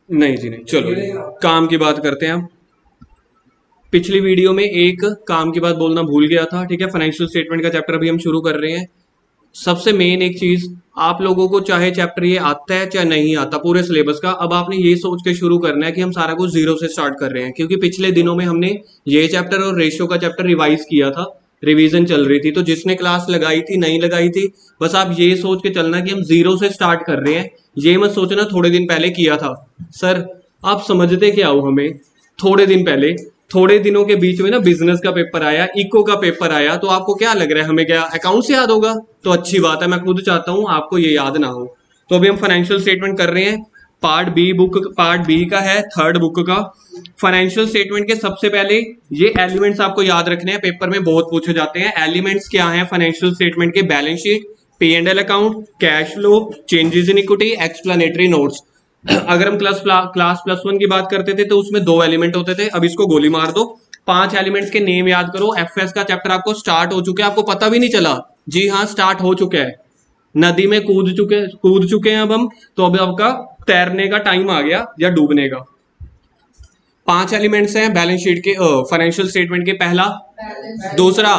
नहीं जी नहीं, चलो काम की बात करते हैं हम। पिछली वीडियो में एक काम की बात बोलना भूल गया था, ठीक है। फाइनेंशियल स्टेटमेंट का चैप्टर अभी हम शुरू कर रहे हैं। सबसे मेन एक चीज, आप लोगों को चाहे चैप्टर ये आता है चाहे नहीं आता पूरे सिलेबस का, अब आपने ये सोच के शुरू करना है कि हम सारा कुछ जीरो से स्टार्ट कर रहे हैं, क्योंकि पिछले दिनों में हमने ये चैप्टर और रेशियो का चैप्टर रिवाइज किया था, रिवीजन चल रही थी। तो जिसने क्लास लगाई थी नहीं लगाई थी, बस आप ये सोच के चलना कि हम जीरो से स्टार्ट कर रहे हैं। ये मत सोचना थोड़े दिन पहले किया था। सर आप समझते क्या हो हमें? थोड़े दिन पहले, थोड़े दिनों के बीच में ना बिजनेस का पेपर आया, इको का पेपर आया, तो आपको क्या लग रहा है हमें क्या अकाउंट्स याद होगा? तो अच्छी बात है, मैं खुद चाहता हूं आपको ये याद ना हो। तो अभी हम फाइनेंशियल स्टेटमेंट कर रहे हैं। Part B book, part B का है, थर्ड बुक का। फाइनेंशियल स्टेटमेंट के सबसे पहले ये एलिमेंट्स आपको याद रखने हैं, पेपर में बहुत पूछे जाते हैं। एलिमेंट्स क्या हैं फाइनेंशियल स्टेटमेंट के? Balance sheet, P and L account, cash flow, changes in equity, explanatory notes. अगर हम क्लास प्लस वन की बात करते थे तो उसमें 2 एलिमेंट होते थे, अब इसको गोली मार दो। 5 एलिमेंट्स के नेम याद करो। एफएस का चैप्टर आपको स्टार्ट हो चुका है, आपको पता भी नहीं चला। जी हाँ, स्टार्ट हो चुका है। नदी में कूद चुके हैं अब हम। तो अब आपका तैरने का टाइम आ गया या डूबने का। 5 एलिमेंट्स हैं बैलेंस शीट के, फाइनेंशियल स्टेटमेंट के। पहला, दूसरा,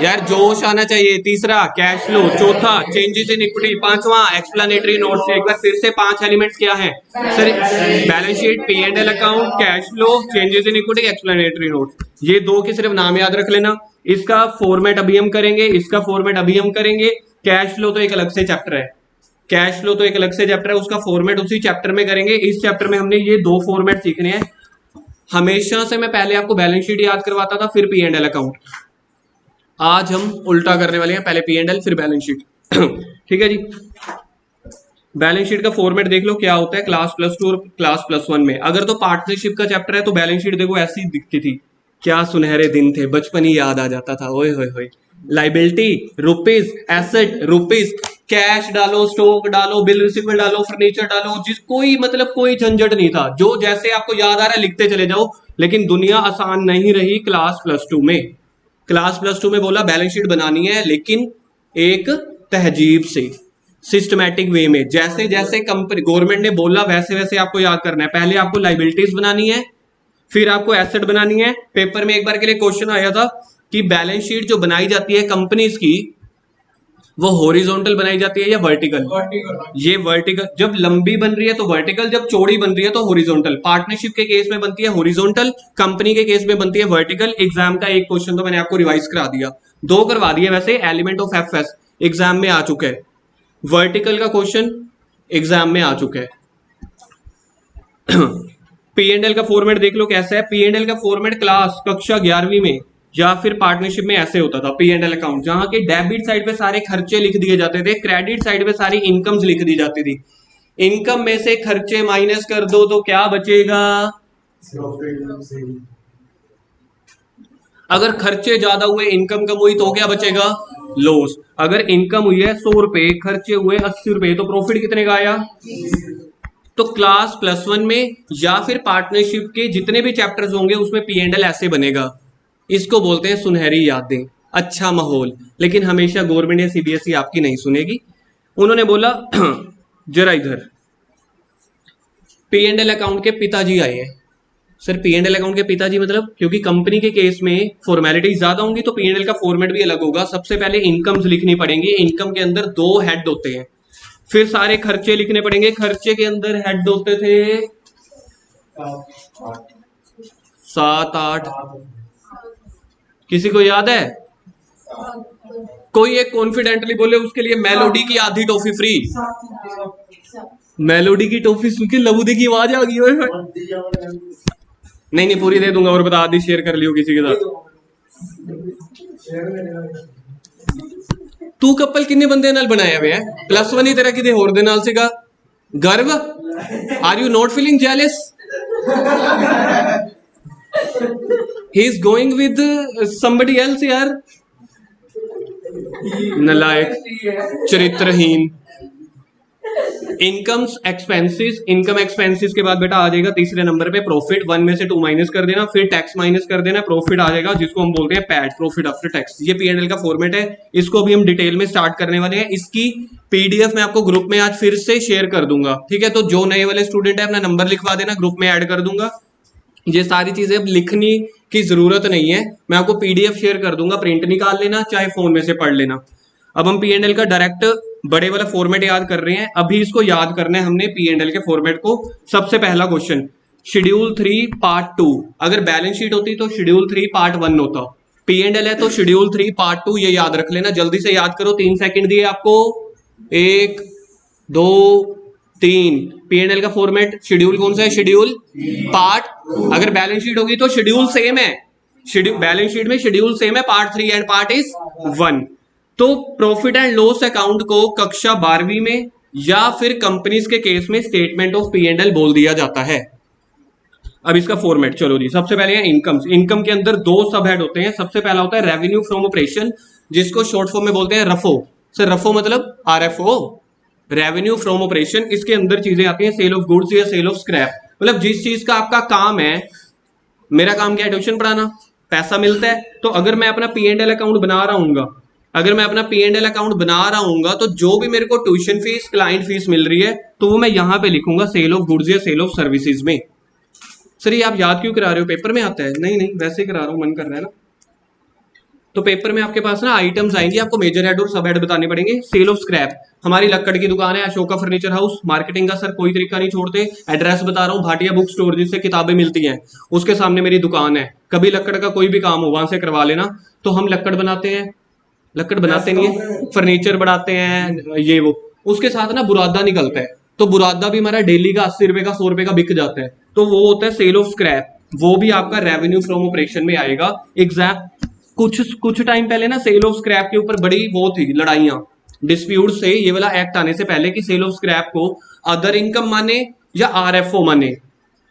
यार जोश आना चाहिए, तीसरा कैश फ्लो, चौथा चेंजेस इन इक्विटी, पांचवा एक्सप्लेनेटरी नोट्स। एक बार फिर से 5 एलिमेंट्स क्या हैं sir? Balance sheet, P and L account, cash flow, changes in equity, explanatory notes. ये 2 के सिर्फ नाम याद रख लेना। इसका फॉर्मेट अभी हम करेंगे, इसका फॉर्मेट अभी हम करेंगे। कैश फ्लो तो एक अलग से चैप्टर है, कैश फ्लो तो एक अलग से चैप्टर है, उसका फॉर्मेट उसी चैप्टर में करेंगे। इस चैप्टर में हमने ये 2 फॉर्मेट सीखने हैं। हमेशा से मैं पहले आपको बैलेंस शीट याद करवाता था, फिर पी एंड एल अकाउंट। आज हम उल्टा करने वाले हैं, पहले पी एंड एल फिर बैलेंस शीट। ठीक है जी। बैलेंस शीट का फॉर्मेट देख लो क्या होता है क्लास प्लस टू और क्लास प्लस वन में। अगर तो पार्टनरशिप का चैप्टर है तो बैलेंस शीट देखो ऐसी दिखती थी। क्या सुनहरे दिन थे, बचपन ही याद आ जाता था। ओए होए होए, liability rupees, asset rupees, cash डालो, स्टॉक डालो, बिल रिसीवेबल डालो, फर्नीचर डालो, जिस कोई मतलब कोई झंझट नहीं था। जो जैसे आपको याद आ रहा है लिखते चले जाओ। लेकिन दुनिया आसान नहीं रही क्लास प्लस टू में। क्लास प्लस टू में बोला बैलेंस शीट बनानी है, लेकिन एक तहजीब से, सिस्टमैटिक वे में। जैसे जैसे कंपनी गवर्नमेंट ने बोला वैसे वैसे आपको याद करना है। पहले आपको लाइबिलिटीज बनानी है, फिर आपको एसेट बनानी है। पेपर में एक बार के लिए क्वेश्चन आया था कि बैलेंस शीट जो बनाई जाती है कंपनीज की, वो हॉरिजॉन्टल बनाई जाती है या वर्टिकल? ये वर्टिकल। जब लंबी बन रही है तो वर्टिकल, जब चौड़ी बन रही है तो हॉरिजॉन्टल। पार्टनरशिप के केस में बनती है हॉरिजॉन्टल, कंपनी के केस में बनती है वर्टिकल। एग्जाम का एक क्वेश्चन तो मैंने आपको रिवाइज करा दिया, 2 करवा दिए वैसे। एलिमेंट ऑफ एफएस एग्जाम में आ चुका है, वर्टिकल का क्वेश्चन एग्जाम में आ चुका है। पी एंड एल का फॉर्मेट देख लो कैसा है। पी एंड एल का फॉर्मेट क्लास कक्षा 11वीं में या फिर पार्टनरशिप में ऐसे होता था। पी एंड एल अकाउंट, जहां के डेबिट साइड पे सारे खर्चे लिख दिए जाते थे, क्रेडिट साइड पे सारी इनकम्स लिख दी जाती थी। इनकम में से खर्चे माइनस कर दो तो क्या बचेगा? अगर खर्चे ज्यादा हुए, इनकम कम हुई तो क्या बचेगा? लॉस। अगर इनकम हुई है 100 रुपए, खर्चे हुए 80 रुपए, तो प्रॉफिट कितने का आया? तो क्लास प्लस वन में या फिर पार्टनरशिप के जितने भी चैप्टर्स होंगे उसमें पी एंड एल ऐसे बनेगा। इसको बोलते हैं सुनहरी यादें, अच्छा माहौल। लेकिन हमेशा गवर्नमेंट या सीबीएसई आपकी नहीं सुनेगी। उन्होंने बोला जरा इधर, पी एंड एल अकाउंट के पिताजी आए हैं। Sir P and L account के पिताजी मतलब, क्योंकि कंपनी के केस में फॉर्मेलिटीज ज्यादा होंगी तो पी एंड एल का फॉर्मेट भी अलग होगा। सबसे पहले इनकम्स लिखनी पड़ेंगी, इनकम के अंदर 2 हेड होते हैं। फिर सारे खर्चे लिखने पड़ेंगे, खर्चे के अंदर हेड होते थे 7 8। किसी को याद है? कोई एक कॉन्फिडेंटली बोले, उसके लिए मेलोडी की आधी टॉफी फ्री। मेलोडी की टॉफी सुन के लबूदी की आवाज आ गई। नहीं नहीं, पूरी दे दूंगा, और बता आधी शेयर कर लियो किसी के साथ। तू कपल किन्ने बंदे नाल बनाया हुआ है? प्लस वन ही तेरा किते होर दे नाल सीगा। गर्व? Are you not feeling jealous? He is going with somebody else यार। नलायक, चरित्रहीन। इनकम्स एक्सपेंसेस, इनकम एक्सपेंसेस के बाद बेटा आ जाएगा तीसरे नंबर पे प्रॉफिट, 1 में से 2 माइनस कर देना, फिर टैक्स माइनस कर देना, प्रॉफिट आ जाएगा जिसको हम बोलते हैं पैट, प्रॉफिट आफ्टर टैक्स। ये P&L का फॉर्मेट है, इसको भी हम डिटेल में स्टार्ट करने वाले हैं। इसकी पीडीएफ मैं आपको ग्रुप में आज फिर से शेयर कर दूंगा, ठीक है। तो जो नए वाले स्टूडेंट है अपना नंबर लिखवा देना, ग्रुप में ऐड कर दूंगा। ये सारी चीजें अब लिखने की जरूरत नहीं है, मैं आपको पीडीएफ शेयर कर दूंगा, प्रिंट निकाल लेना चाहे फोन में से पढ़ लेना। अब हम P&L का डायरेक्ट बड़े वाला फॉर्मेट याद कर रहे हैं, अभी इसको याद करना है हमने P&L के फॉर्मेट को। सबसे पहला क्वेश्चन, शेड्यूल 3 पार्ट 2, अगर बैलेंस शीट होती तो शेड्यूल 3 पार्ट 1 होता, P&L है तो शेड्यूल 3 पार्ट 2, ये याद रख लेना। जल्दी से याद करो, 3 सेकंड दिए आपको, 1 2 3। P&L का फॉर्मेट शेड्यूल कौन सा है? Schedule part. अगर बैलेंस शीट होगी तो शेड्यूल सेम है, बैलेंस शीट में शेड्यूल सेम है, पार्ट 3 एंड पार्ट इज 1। तो प्रॉफिट एंड लॉस अकाउंट को कक्षा 12वीं में या फिर कंपनीज के केस में स्टेटमेंट ऑफ P&L बोल दिया जाता है। अब इसका फॉर्मेट चलो जी, सबसे पहले है इनकम्स। इनकम के अंदर 2 सब हेड होते हैं। सबसे पहला होता है रेवेन्यू फ्रॉम ऑपरेशन, जिसको शॉर्ट फॉर्म में बोलते हैं रफो। सर रफो मतलब RFO, रेवेन्यू फ्रॉम ऑपरेशन। इसके अंदर चीजें आती हैं सेल ऑफ गुड्स या सेल ऑफ स्क्रैप, मतलब जिस चीज का आपका काम है। मेरा काम क्या है? ट्यूशन पढ़ाना, पैसा मिलता है। तो अगर मैं अपना P&L अकाउंट बना रहा हूँ, अगर मैं अपना P&L अकाउंट बना रहा हूँ तो जो भी मेरे को ट्यूशन फीस, क्लाइंट फीस मिल रही है तो वो मैं यहां पे लिखूंगा सेल ऑफ गुड्स या सेल ऑफ सर्विसेज में। सर ये आप याद क्यों करा रहे हो, पेपर में आता है? नहीं नहीं, वैसे ही करा रहा हूं, मन कर रहा है ना। तो पेपर में आपके पास ना आइटम्स आएंगे, आपको मेजर हेड और सब हेड बताने पड़ेंगे। सेल ऑफ स्क्रैप, हमारी लक्कड़ की दुकान है, अशोका फर्नीचर हाउस। मार्केटिंग का सर कोई तरीका नहीं छोड़ते, एड्रेस बता रहा हूँ, भाटिया बुक स्टोर जिससे किताबें मिलती हैं, उसके सामने मेरी दुकान है। कभी लक्कड़ का कोई भी काम हो वहां से करवा लेना। तो हम लक्कड़ बनाते हैं, लक्कड़ बनाते नहीं है, फर्नीचर बनाते हैं, ये वो। उसके साथ ना बुरादा निकलता है, तो बुरादा भी हमारा डेली का 80 रुपए का, 100 रुपए का बिक जाता है, तो वो होता है सेल ऑफ स्क्रैप। वो भी आपका रेवेन्यू फ्रॉम ऑपरेशन में आएगा। एग्जैक्ट कुछ टाइम पहले ना सेल ऑफ स्क्रैप के ऊपर बड़ी वो थी लड़ाइयां, डिस्प्यूट से, ये वाला एक्ट आने से पहले, कि सेल ऑफ स्क्रैप को अदर इनकम माने या RFO माने।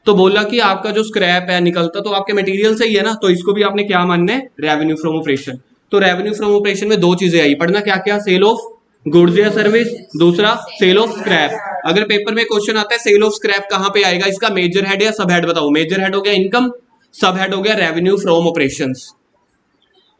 तो बोला कि आपका जो स्क्रैप है निकलता तो आपके मटेरियल से ही है ना, तो इसको भी आपने क्या मानना है? Revenue from operation. तो रेवेन्यू फ्रॉम ऑपरेशन में 2 चीजें आई, पढ़ना क्या क्या? सेल ऑफ गुड्स या सर्विस, दूसरा सेल ऑफ स्क्रैप। अगर पेपर में क्वेश्चन आता है सेल ऑफ स्क्रैप कहां पे आएगा, इसका मेजर हेड या सब हेड बताओ। मेजर हेड हो गया इनकम, सब हेड हो गया रेवेन्यू फ्रॉम ऑपरेशंस।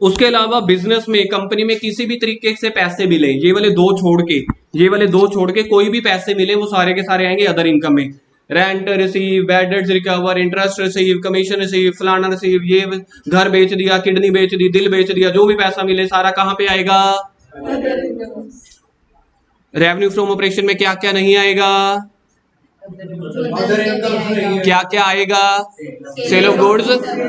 उसके अलावा बिजनेस में, कंपनी में किसी भी तरीके से पैसे मिले, ये वाले दो छोड़ के कोई भी पैसे मिले, वो सारे के सारे आएंगे अदर इनकम में। Rent receive, bad debts recover, interest receive, commission receive, फलाना रिसीव, ये घर बेच दिया, किडनी बेच दी, दिल बेच दिया, जो भी पैसा मिले सारा कहां पे आएगा? रेवेन्यू फ्रॉम ऑपरेशन में क्या क्या नहीं आएगा? क्या क्या आएगा? सेल ऑफ गुड्स,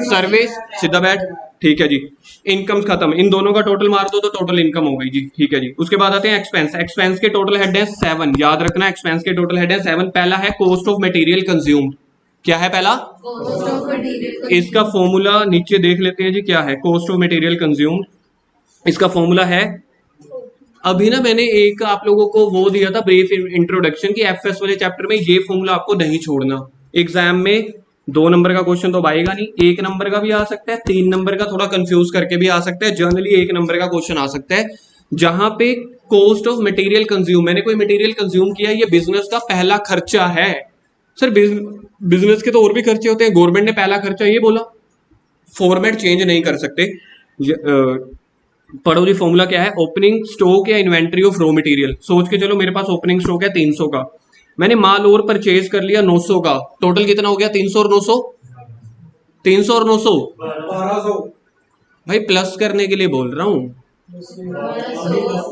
सर्विस, सीधा बैठ, ठीक है जी। इनकम्स खत्म, इन दोनों का टोटल मार दो तो टोटल इनकम हो गई जी, ठीक है जी। उसके बाद आते हैं एक्सपेंस। एक्सपेंस के टोटल हेड है 7, याद रखना, एक्सपेंस के टोटल हेड है 7। पहला है कॉस्ट ऑफ मटेरियल कंज्यूम्ड। क्या है पहला? इसका फॉर्मूला नीचे देख लेते हैं जी, क्या है कॉस्ट ऑफ मटेरियल कंज्यूम्ड। इसका फॉर्मूला है, अभी ना मैंने एक आप लोगों को वो दिया था ब्रीफ इंट्रोडक्शन की, FS वाले चैप्टर में ये फॉर्मूला आपको नहीं छोड़ना। एग्जाम में 2 नंबर का क्वेश्चन तो आएगा नहीं, 1 नंबर का भी आ सकता है, 3 नंबर का थोड़ा कंफ्यूज करके भी आ सकता है, जनरली 1 नंबर का क्वेश्चन आ सकता है, जहां पे कॉस्ट ऑफ मटेरियल कंज्यूम, मैंने कोई मटेरियल कंज्यूम किया, ये बिजनेस का पहला खर्चा है। सर बिजनेस के तो और भी खर्चे होते हैं, गवर्नमेंट ने पहला खर्चा ये बोला, फॉर्मेट चेंज नहीं कर सकते। पढ़ो जी, फॉर्मूला क्या है? ओपनिंग स्टॉक या इन्वेंट्री ऑफ रॉ मटेरियल। सोच के चलो, मेरे पास ओपनिंग स्टॉक है 300 का, मैंने माल और परचेज कर लिया 900 का, टोटल कितना हो गया? 300 और 900, 300 और 900, 1200। भाई प्लस करने के लिए बोल रहा हूं।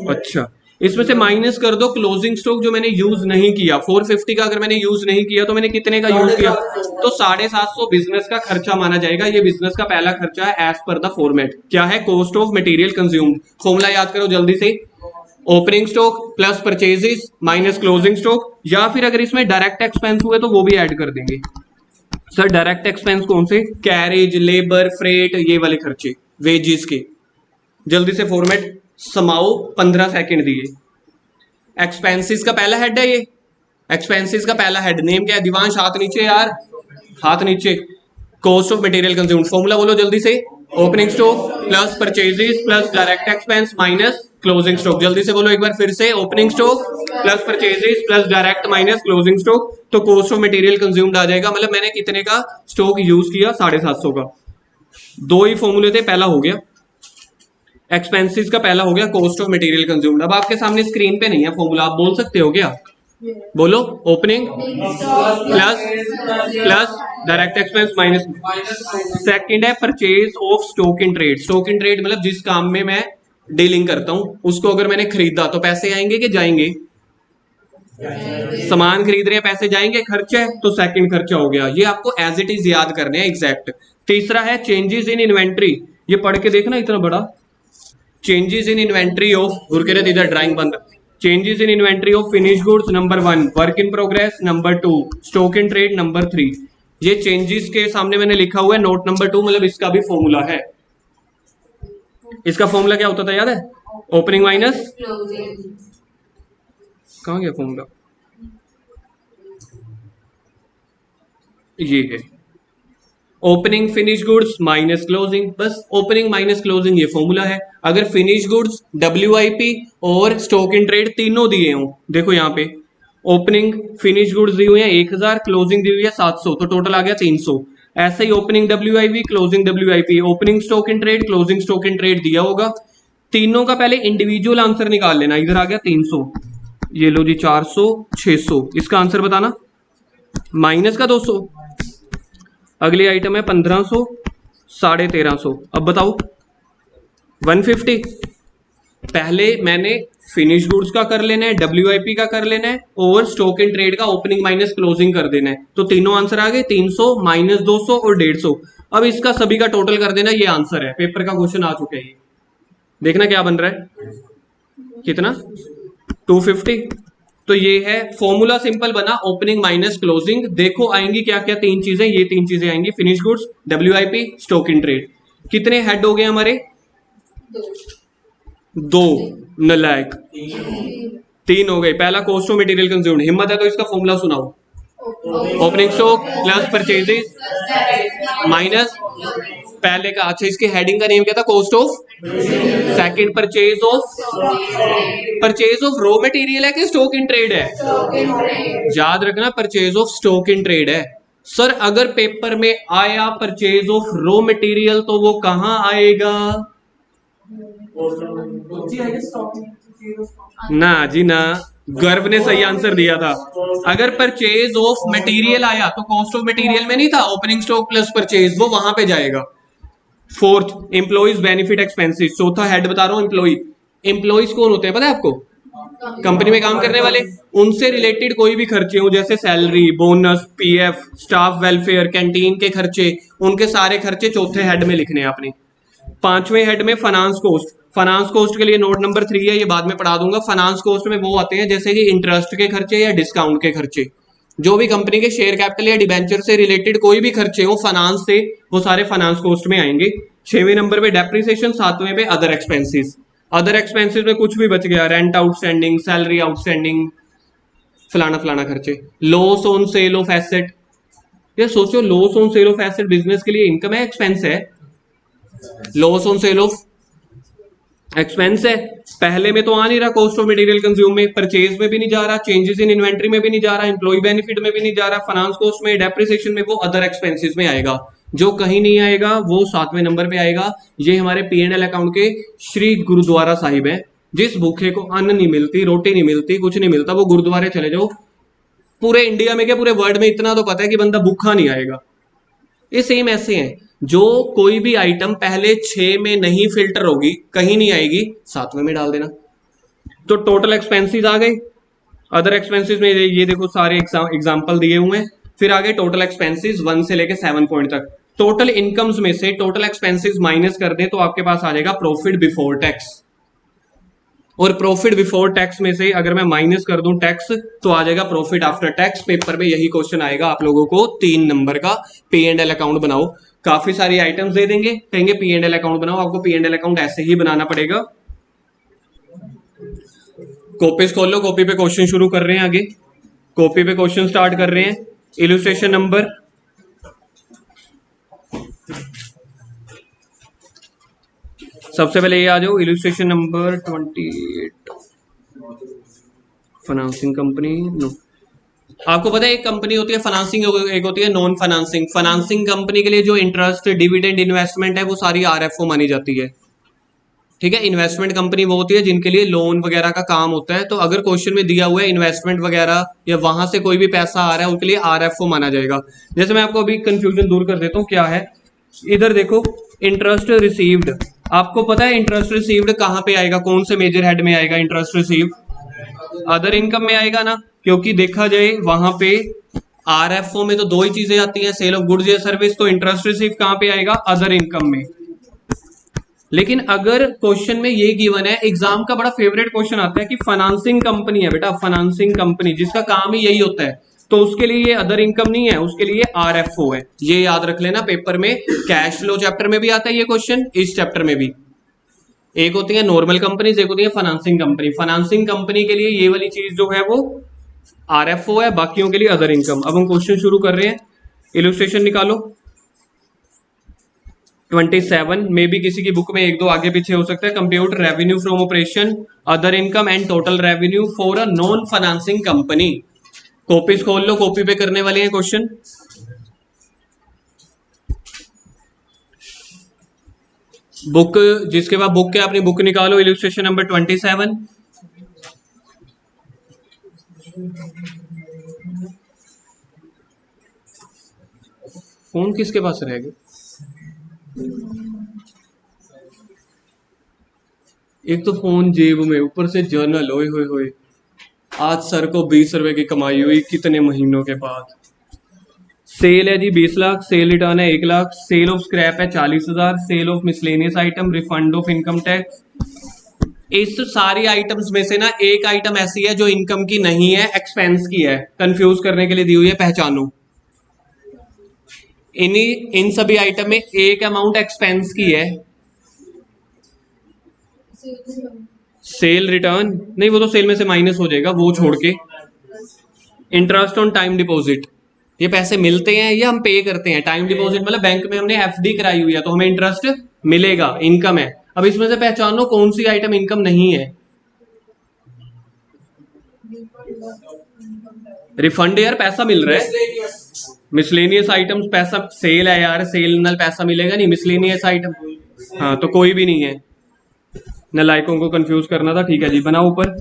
अच्छा, इसमें से माइनस कर दो क्लोजिंग स्टॉक जो मैंने यूज नहीं किया। 450 का अगर मैंने यूज नहीं किया तो मैंने कितने का यूज किया? तो 750 बिजनेस का खर्चा माना जाएगा। ये बिजनेस का पहला खर्चा है एज पर द फॉर्मेट। क्या है? Cost of material consumed. Formula याद करो जल्दी से, opening stock plus purchases minus closing stock, या फिर अगर इसमें डायरेक्ट एक्सपेंस हुए तो वो भी ऐड कर देंगे। सर डायरेक्ट एक्सपेंस कौन से? कैरेज, लेबर, फ्रेट, ये वाले खर्चे, वेजेस के। जल्दी से फॉर्मेट समाओ, 15 सेकंड दिए। एक्सपेंसेस का पहला हेड है ये, एक्सपेंसेस का पहला हेड नेम क्या है? दिवांश हाथ नीचे यार, हाथ नीचे। Cost of material consumed, formula बोलो जल्दी से। Opening stock plus purchases plus direct expense minus closing stock. जल्दी से बोलो एक बार फिर से, opening stock plus purchases plus direct minus closing stock, तो कॉस्ट ऑफ मटेरियल कंज्यूम्ड आ जाएगा। मतलब मैंने कितने का स्टॉक यूज किया, 750 का। दो ही फॉर्मूले थे, पहला हो गया एक्सपेंसेस का, पहला हो गया कॉस्ट ऑफ मटेरियल कंज्यूम्ड। अब आपके सामने स्क्रीन पे नहीं है फॉर्मूला, आप बोल सकते हो क्या? बोलो, opening plus plus direct expense minus. Second है purchase of stock in trade. Stock in trade मतलब जिस काम में मैं डीलिंग करता हूं, उसको अगर मैंने खरीदा तो पैसे आएंगे कि जाएंगे? सामान खरीद रहे हैं, पैसे जाएंगे, खर्चा है तो सेकंड खर्चा हो गया। ये आपको एज इट इज याद करने हैं एग्जैक्ट। तीसरा है चेंजेस इन इन्वेंट्री, ये पढ़ के देखना इतना बड़ा, changes in inventory of, Gurkirat इधर ड्राइंग बंद, changes in inventory of finish goods number 1, work in progress number 2, stock in trade number 3। ये चेंजेस के सामने मैंने लिखा हुआ है नोट नंबर 2, मतलब इसका भी फॉर्मूला है। इसका फॉर्मूला क्या होता था याद है? ओपनिंग माइनस, कहां गया फॉर्मूला, ये है opening finish goods minus closing, बस ओपनिंग माइनस क्लोजिंग ये फॉर्मूला है। अगर फिनिश गुड्स, WIP और स्टॉक इन ट्रेड तीनों दिए हों, देखो यहाँ पे ओपनिंग फिनिश गुड्स दी हुई है 1000, क्लोजिंग दी हुई है 700, तो टोटल आ गया 300। ऐसे ही opening WIP, closing WIP, opening stock in trade, closing stock in trade दिया होगा, तीनों का पहले इंडिविजुअल आंसर निकाल लेना। इधर आ गया 300, ये लो जी 400, 600, इसका आंसर बताना, माइनस का 200। अगली आइटम है 1500, 1350। अब बताओ 150। पहले मैंने फिनिश गुड्स का कर लेना है, WIP का कर लेना है और स्टॉक इन ट्रेड का ओपनिंग माइनस क्लोजिंग कर देना है। तो तीनों आंसर आ गए, 300 माइनस 200 और 150। अब इसका सभी का टोटल कर देना, ये आंसर है। पेपर का क्वेश्चन आ चुके हैं, देखना क्या बन रहा है, कितना 250। तो ये है फॉर्मूला, सिंपल बना, ओपनिंग माइनस क्लोजिंग। देखो आएंगी क्या क्या, तीन चीजें, ये तीन चीजें आएंगी, finish goods, WIP, stock in trade. कितने हेड हो गए हमारे? दो, नलायक, तीन हो गए। पहला कॉस्ट ऑफ मटेरियल कंज्यूम्ड, हिम्मत है तो इसका फॉर्मूला सुनाओ। Opening stock plus purchases minus पहले का, अच्छा इसके हेडिंग का नेम क्या था? Cost of. Second purchase of raw material है कि स्टॉक इन ट्रेड है? याद रखना, purchase of stock in trade है। सर अगर पेपर में आया परचेज ऑफ रॉ मटेरियल तो वो कहां आएगा? ना जी ना, गर्व ने सही आंसर दिया था। अगर परचेज ऑफ मटेरियल आया तो कॉस्ट ऑफ मटेरियल में नहीं था, ओपनिंग स्टॉक प्लस परचेज, वो वहां पे जाएगा। Fourth, employees benefit expenses. चौथा हेड बता रहा हूं, एम्प्लॉय। एम्प्लॉइज कौन होते हैं पता है आपको? कंपनी में काम करने वाले, उनसे रिलेटेड कोई भी खर्चे हो, जैसे salary, bonus, PF, staff welfare, canteen के खर्चे, उनके सारे खर्चे चौथे हेड में लिखने हैं आपने। पांचवें हेड में फाइनेंस कॉस्ट। फाइनेंस कॉस्ट के लिए नोट नंबर 3 है, ये बाद में पढ़ा दूंगा। फाइनेंस कॉस्ट में वो आते हैं जैसे कि इंटरेस्ट के खर्चे या डिस्काउंट के खर्चे, जो भी कंपनी के शेयर कैपिटल या डिबेंचर से रिलेटेड कोई भी खर्चे हो फाइनेंस से, वो सारे फाइनेंस कॉस्ट में आएंगे। 6वें नंबर पे डेप्रिसिएशन, 7वें पे अदर एक्सपेंसेस। अदर एक्सपेंसेस में कुछ भी बच गया, रेंट आउटस्टैंडिंग, सैलरी आउटस्टैंडिंग, फलाना फलाना खर्चे। Loss on sale of asset, ये सोचो loss on sale of asset business के लिए इनकम है एक्सपेंस है? Loss on sale of expense है। पहले में तो आ नहीं रहा, कॉस्ट ऑफ मटेरियल कंज्यूम में, परचेज में भी नहीं जा रहा, चेंजेस इन इन्वेंट्री में भी नहीं जा रहा, एम्प्लॉय बेनिफिट में भी नहीं जा रहा, फाइनेंस कॉस्ट में, डेप्रिसिएशन में, वो अदर एक्सपेंसेस में आएगा। जो कहीं नहीं आएगा वो 7वें नंबर पे आएगा। ये हमारे P&L अकाउंट के श्री गुरुद्वारा साहिब है। जिस भूखे को अन्न नहीं मिलती, रोटी नहीं मिलती, कुछ नहीं मिलता, वो गुरुद्वारे चले जाओ, पूरे इंडिया में क्या पूरे वर्ल्ड में इतना तो पता है कि बंदा भूखा नहीं आएगा। ये सेम ऐसे हैं, जो कोई भी आइटम पहले 6 में नहीं फिल्टर होगी, कहीं नहीं आएगी, 7वें में डाल देना। तो टोटल एक्सपेंसेस आ गए। अदर एक्सपेंसेस में ये देखो सारे एग्जांपल दिए हुए हैं। फिर आ गए टोटल एक्सपेंसेस 1 से लेके 7 पॉइंट तक। टोटल इनकम्स में से टोटल एक्सपेंसेस माइनस कर दे तो आपके पास आ जाएगा प्रॉफिट बिफोर टैक्स। और प्रॉफिट बिफोर टैक्स में से अगर मैं माइनस कर दूं टैक्स तो आ जाएगा प्रॉफिट आफ्टर टैक्स। पेपर में यही क्वेश्चन आएगा आप लोगों को, 3 नंबर का। P&L अकाउंट बनाओ, काफी सारी आइटम्स दे देंगे, कहेंगे P&L अकाउंट बनाओ, आपको P&L अकाउंट ऐसे ही बनाना पड़ेगा। कॉपीज खोल लो, कॉपी पे क्वेश्चन शुरू कर रहे हैं आगे। कॉपी पे क्वेश्चन स्टार्ट कर रहे हैं। इलस्ट्रेशन नंबर सबसे पहले ये आ जाओ, illustration number 28, financing company. No, आपको पता है एक कंपनी होती है फाइनेंसिंग, एक होती है नॉन फाइनेंसिंग। फाइनेंसिंग कंपनी के लिए जो इंटरेस्ट, डिविडेंड, इन्वेस्टमेंट है वो सारी आरएफओ मानी जाती है, ठीक है। इन्वेस्टमेंट कंपनी वो होती है जिनके लिए लोन वगैरह का काम होता है। तो अगर क्वेश्चन में दिया हुआ है इन्वेस्टमेंट वगैरह या वहां से कोई भी पैसा आ रहा है, उनके लिए आरएफओ माना जाएगा। जैसे मैं आपको अभी कंफ्यूजन दूर कर देता हूँ, क्या है इधर देखो, इंटरेस्ट रिसीव्ड। आपको पता है इंटरेस्ट रिसीव्ड कहाँ पे आएगा, कौन से मेजर हेड में आएगा इंटरेस्ट रिसीव्ड? अदर इनकम में आएगा ना, क्योंकि देखा जाए वहां पे आरएफओ में तो दो ही चीजें आती हैं, सेल ऑफ गुड्स या सर्विस। तो इंटरेस्ट रिसीव कहाँ पे आएगा? अदर इनकम में। लेकिन अगर क्वेश्चन में ये गिवन है, एग्जाम का बड़ा फेवरेट क्वेश्चन आता है कि फाइनेंसिंग कंपनी है बेटा, फाइनेंसिंग कंपनी जिसका काम ही यही होता है, तो उसके लिए ये अदर इनकम नहीं है, उसके लिए आरएफओ है। ये याद रख लेना, पेपर में कैश फ्लो चैप्टर में भी आता है ये क्वेश्चन, इस चैप्टर में भी। एक होती है नॉर्मल कंपनीज, एक होती है फाइनेंसिंग कंपनी। फाइनेंसिंग कंपनी के लिए ये वाली चीज जो है वो आरएफओ है, बाकियों के लिए अदर इनकम। अब हम क्वेश्चन शुरू कर रहे हैं, इलस्ट्रेशन निकालो। 27 में भी किसी की बुक में एक दो आगे पीछे हो सकता है। Compute revenue from operation, other income and total revenue for a non financing company. Copies खोल लो, कॉपी पे करने वाले हैं क्वेश्चन। बुक जिसके पास बुक है अपनी बुक निकालो, इलस्ट्रेशन नंबर 27। फोन किसके पास रह गया? एक तो फोन जेब में, ऊपर से जर्नल। ओए होए होए, आज सर को 20 रुपए की कमाई हुई कितने महीनों के बाद। सेल है जी 20 लाख, सेल रिटर्न है 1 लाख, सेल ऑफ स्क्रैप है 40,000, sale of miscellaneous item, refund of income tax. इस सारी आइटम्स में से ना एक आइटम ऐसी है जो इनकम की नहीं है, एक्सपेंस की है। कंफ्यूज करने के लिए दी हुई है, पहचानो। इन सभी आइटम में एक अमाउंट एक्सपेंस की है। सेल रिटर्न नहीं, वो तो सेल में से माइनस हो जाएगा, वो छोड़ के। इंटरेस्ट ऑन टाइम डिपॉजिट, ये पैसे मिलते हैं या हम पे करते हैं। टाइम डिपॉजिट मतलब बैंक में हमने एफडी कराई हुई है तो हमें इंटरेस्ट मिलेगा, इनकम है। अब इसमें से पहचानो कौन सी आइटम इनकम नहीं है। रिफंड यार, पैसा मिल रहा है। मिसलेनियस आइटम्स पैसा, सेल है यार, सेल नल पैसा मिलेगा नहीं, मिसलेनियस आइटम। हाँ तो कोई भी नहीं है, नलायकों को कंफ्यूज करना था। ठीक है जी, बनाओ ऊपर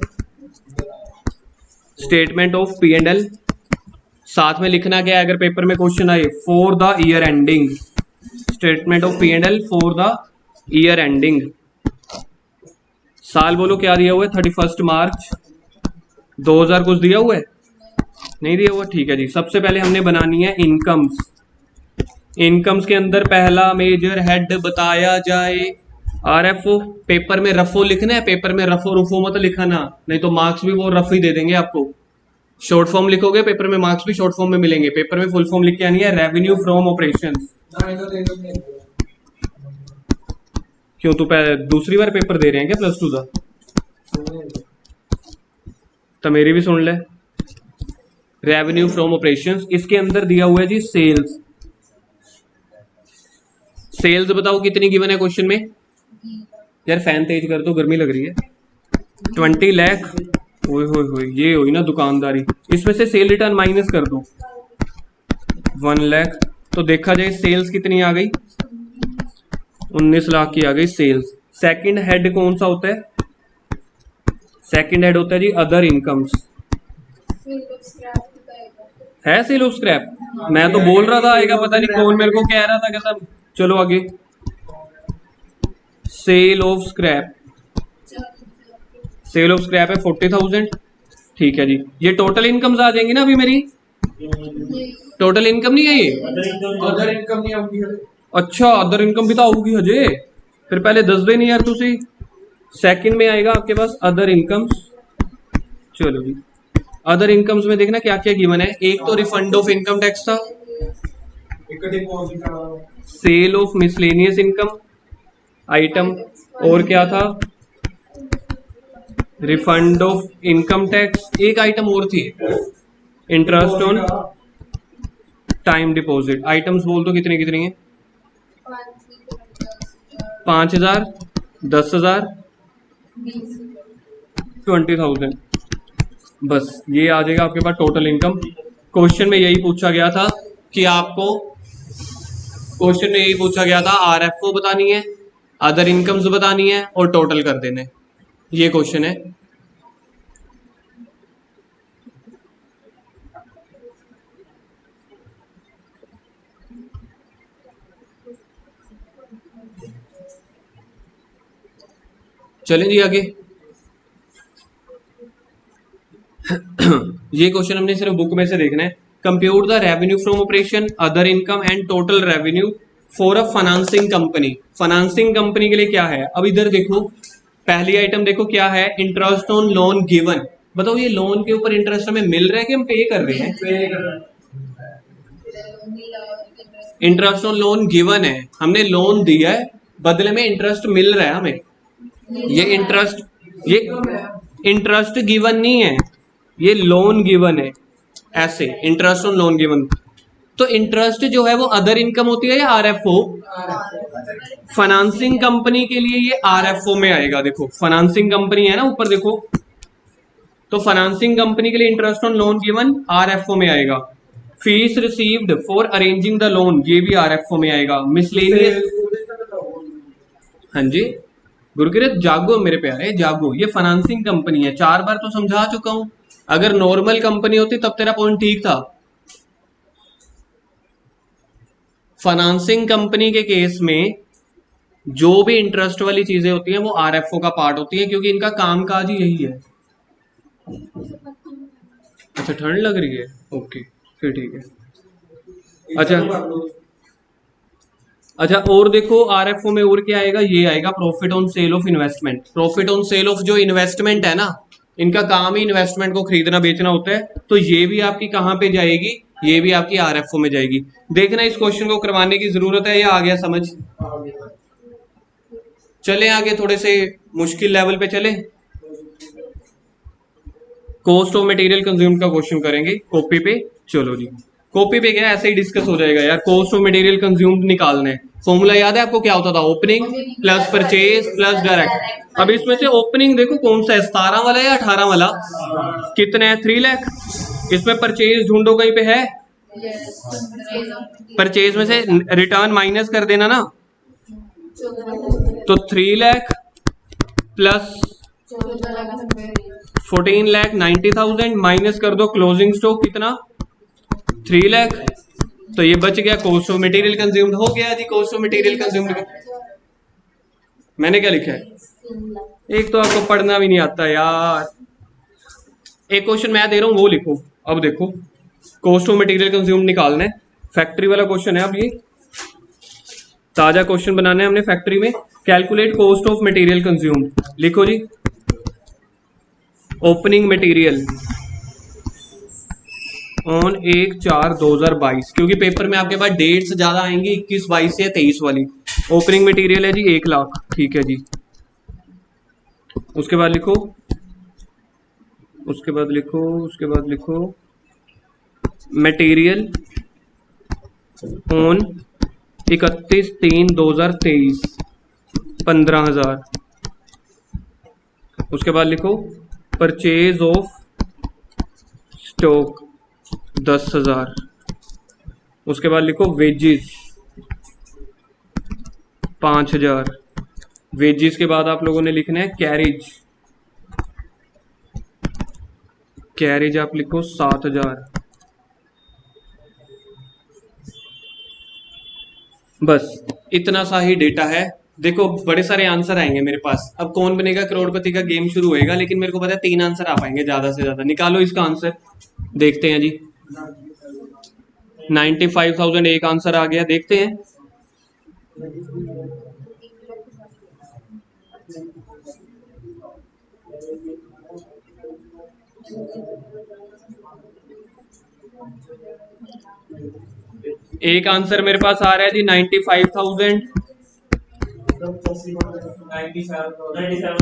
statement of P and L. साथ में लिखना क्या है अगर पेपर में क्वेश्चन आए, for the year ending. Statement of P and L for the year ending. साल बोलो क्या दिया हुआ है? 31 मार्च 2000 कुछ दिया हुआ है? नहीं दिया हुआ, ठीक है जी। सबसे पहले हमने बनानी है इनकम्स। इनकम्स के अंदर पहला मेजर हेड बताया जाए आरएफओ। पेपर में रफो लिखना है, पेपर में रफो रुफो मत लिखना, नहीं तो मार्क्स भी वो रफ ही दे देंगे आपको। शॉर्ट फॉर्म लिखोगे पेपर में, मार्क्स भी शॉर्ट फॉर्म में मिलेंगे। पेपर में फुल फॉर्म लिख के आनी है, रेवेन्यू फ्रॉम ऑपरेशन। क्यों तू दूसरी बार पेपर दे रहे हैं क्या +2 का? तो मेरी भी सुन ले। रेवेन्यू फ्रॉम ऑपरेशंस, इसके अंदर दिया हुआ है जी सेल्स। सेल्स बताओ कितनी गिवन है क्वेश्चन में? यार फैन तेज कर दो, गर्मी लग रही है। 20 लाख। ओए होए होए, ये हुई ना दुकानदारी। इसमें से सेल रिटर्न माइनस कर दो, 1 लाख। तो देखा जाए सेल्स कितनी आ गई? 19 लाख की आ गई सेल्स। सेकंड हेड कौन सा होता है? सेकंड हेड होता है जी अदर इनकम्स। है सेल ऑफ स्क्रैप? मैं तो बोल रहा था आएगा, पता नहीं कौन मेरे को कह रहा था कहता। चलो आगे, sale of scrap. Sale of scrap है 40,000, ठीक है जी। ये टोटल इनकम्स आ जाएंगी ना अभी मेरी? टोटल इनकम नहीं है ये, अदर इनकम नहीं आऊंगी। अच्छा अदर इनकम भी तो आऊगी हजे, फिर पहले दस दिन यार तुसी। सेकंड में आएगा आपके पास अदर इनकम्स। चलो जी, अदर इनकम्स में देखना क्या क्या गिवन है। एक तो रिफंड ऑफ इनकम टैक्स था, sale of miscellaneous income item, और क्या था? Refund of income tax. एक आइटम और थी, interest on time deposit. Items बोल दो कितनी कितनी है? 5,000, 10,000, 20,000। बस ये आ जाएगा आपके पास टोटल इनकम। क्वेश्चन में यही पूछा गया था कि आपको, क्वेश्चन में यही पूछा गया था, आरएफओ बतानी है, अदर इनकम्स बतानी है और टोटल कर देने, ये क्वेश्चन है। चलें जी आगे। ये क्वेश्चन हमने सिर्फ बुक में से देखना है। Compute the revenue from operation, other income and total revenue for a financing company. Financing company के लिए क्या है, अब इधर देखो, पहली आइटम देखो क्या है, इंटरेस्ट ऑन लोन गिवन। बताओ ये लोन के ऊपर इंटरेस्ट हमें मिल रहा है कि हम पे कर रहे हैं? इंटरेस्ट ऑन लोन गिवन है, हमने लोन दिया है, बदले में इंटरेस्ट मिल रहा है हमें। ये इंटरेस्ट गिवन नहीं है, ये लोन गिवन है, ऐसे इंटरेस्ट ऑन लोन गिवन। तो इंटरेस्ट जो है वो अदर इनकम होती है या आरएफओ? फाइनेंसिंग कंपनी के लिए ये आरएफओ में आएगा। देखो फाइनेंसिंग कंपनी है ना ऊपर देखो, तो फाइनेंसिंग कंपनी के लिए interest on loan given RFO में आएगा। Fees received for arranging the loan, ये भी आरएफओ में आएगा। मिसलेनियस, हाँ जी गुरुकिरत जागो मेरे प्यारे जागो, ये फाइनेंसिंग कंपनी है, 4 बार तो समझा चुका हूं। अगर नॉर्मल कंपनी होती तब तेरा पॉइंट ठीक था। फाइनेंसिंग कंपनी के केस में जो भी इंटरेस्ट वाली चीजें होती हैं वो आरएफओ का पार्ट होती है, क्योंकि इनका कामकाज ही यही है। अच्छा ठंड लग रही है, ओके फिर ठीक है। अच्छा और देखो आरएफओ में और क्या आएगा, ये आएगा profit on sale of investment. Profit on sale of जो इन्वेस्टमेंट है ना, इनका काम ही इन्वेस्टमेंट को खरीदना बेचना होता है, तो ये भी आपकी कहाँ पे जाएगी, ये भी आपकी आरएफओ में जाएगी। देखना इस क्वेश्चन को करवाने की जरूरत है या आ गया समझ? चले आगे थोड़े से मुश्किल लेवल पे चले। कॉस्ट ऑफ मटेरियल कंज्यूम्ड का क्वेश्चन करेंगे कॉपी पे। चलो जी कॉपी पे क्या ऐसे ही डिस्कस हो जाएगा यार। कॉस्ट ऑफ मटेरियल कंज्यूम्ड निकालना है, फॉर्मूला याद है आपको क्या होता था, opening plus purchase plus direct. अब इसमें से ओपनिंग देखो कौन सा है, 17 वाला या 18 वाला, कितने है 3 लाख। इसमें परचेज ढूंढो कहीं पे है, परचेज में से रिटर्न माइनस कर देना ना, तो 3 लाख प्लस 14,90,000 माइनस कर दो क्लोजिंग स्टॉक कितना 3 लाख, तो ये बच गया कॉस्ट ऑफ मटेरियल कंज्यूम्ड। हो गया जी कॉस्ट ऑफ मटेरियल कंज्यूम्ड। मैंने क्या लिखा है, एक तो आपको पढ़ना भी नहीं आता यार। एक क्वेश्चन मैं दे रहा हूं वो लिखो। अब देखो कॉस्ट ऑफ मटेरियल कंज्यूम्ड निकालना है, फैक्ट्री वाला क्वेश्चन है। अब ये ताजा क्वेश्चन बनाना है हमने फैक्ट्री में। Calculate cost of material consumed, लिखो जी। ओपनिंग मटेरियल ऑन 1/4/2022, क्योंकि पेपर में आपके पास डेट्स ज्यादा आएंगी 21, 22 या 23 वाली। ओपनिंग मटेरियल है जी 1 लाख, ठीक है जी। उसके बाद लिखो, उसके बाद लिखो, उसके बाद लिखो मटेरियल ऑन 31/3/2023 15,000। उसके बाद लिखो परचेज ऑफ स्टॉक 10,000। उसके बाद लिखो वेजेस 5,000। वेजेस के बाद आप लोगों ने लिखना है कैरेज, कैरेज आप लिखो 7,000। बस इतना सा ही डेटा है। देखो बड़े सारे आंसर आएंगे मेरे पास। अब कौन बनेगा करोड़पति का गेम शुरू होएगा, लेकिन मेरे को पता है 3 आंसर आ पाएंगे ज्यादा से ज्यादा। निकालो इसका आंसर, देखते हैं जी। 95,000 एक आंसर आ गया, देखते हैं। एक आंसर मेरे पास आ रहा है जी 95,000।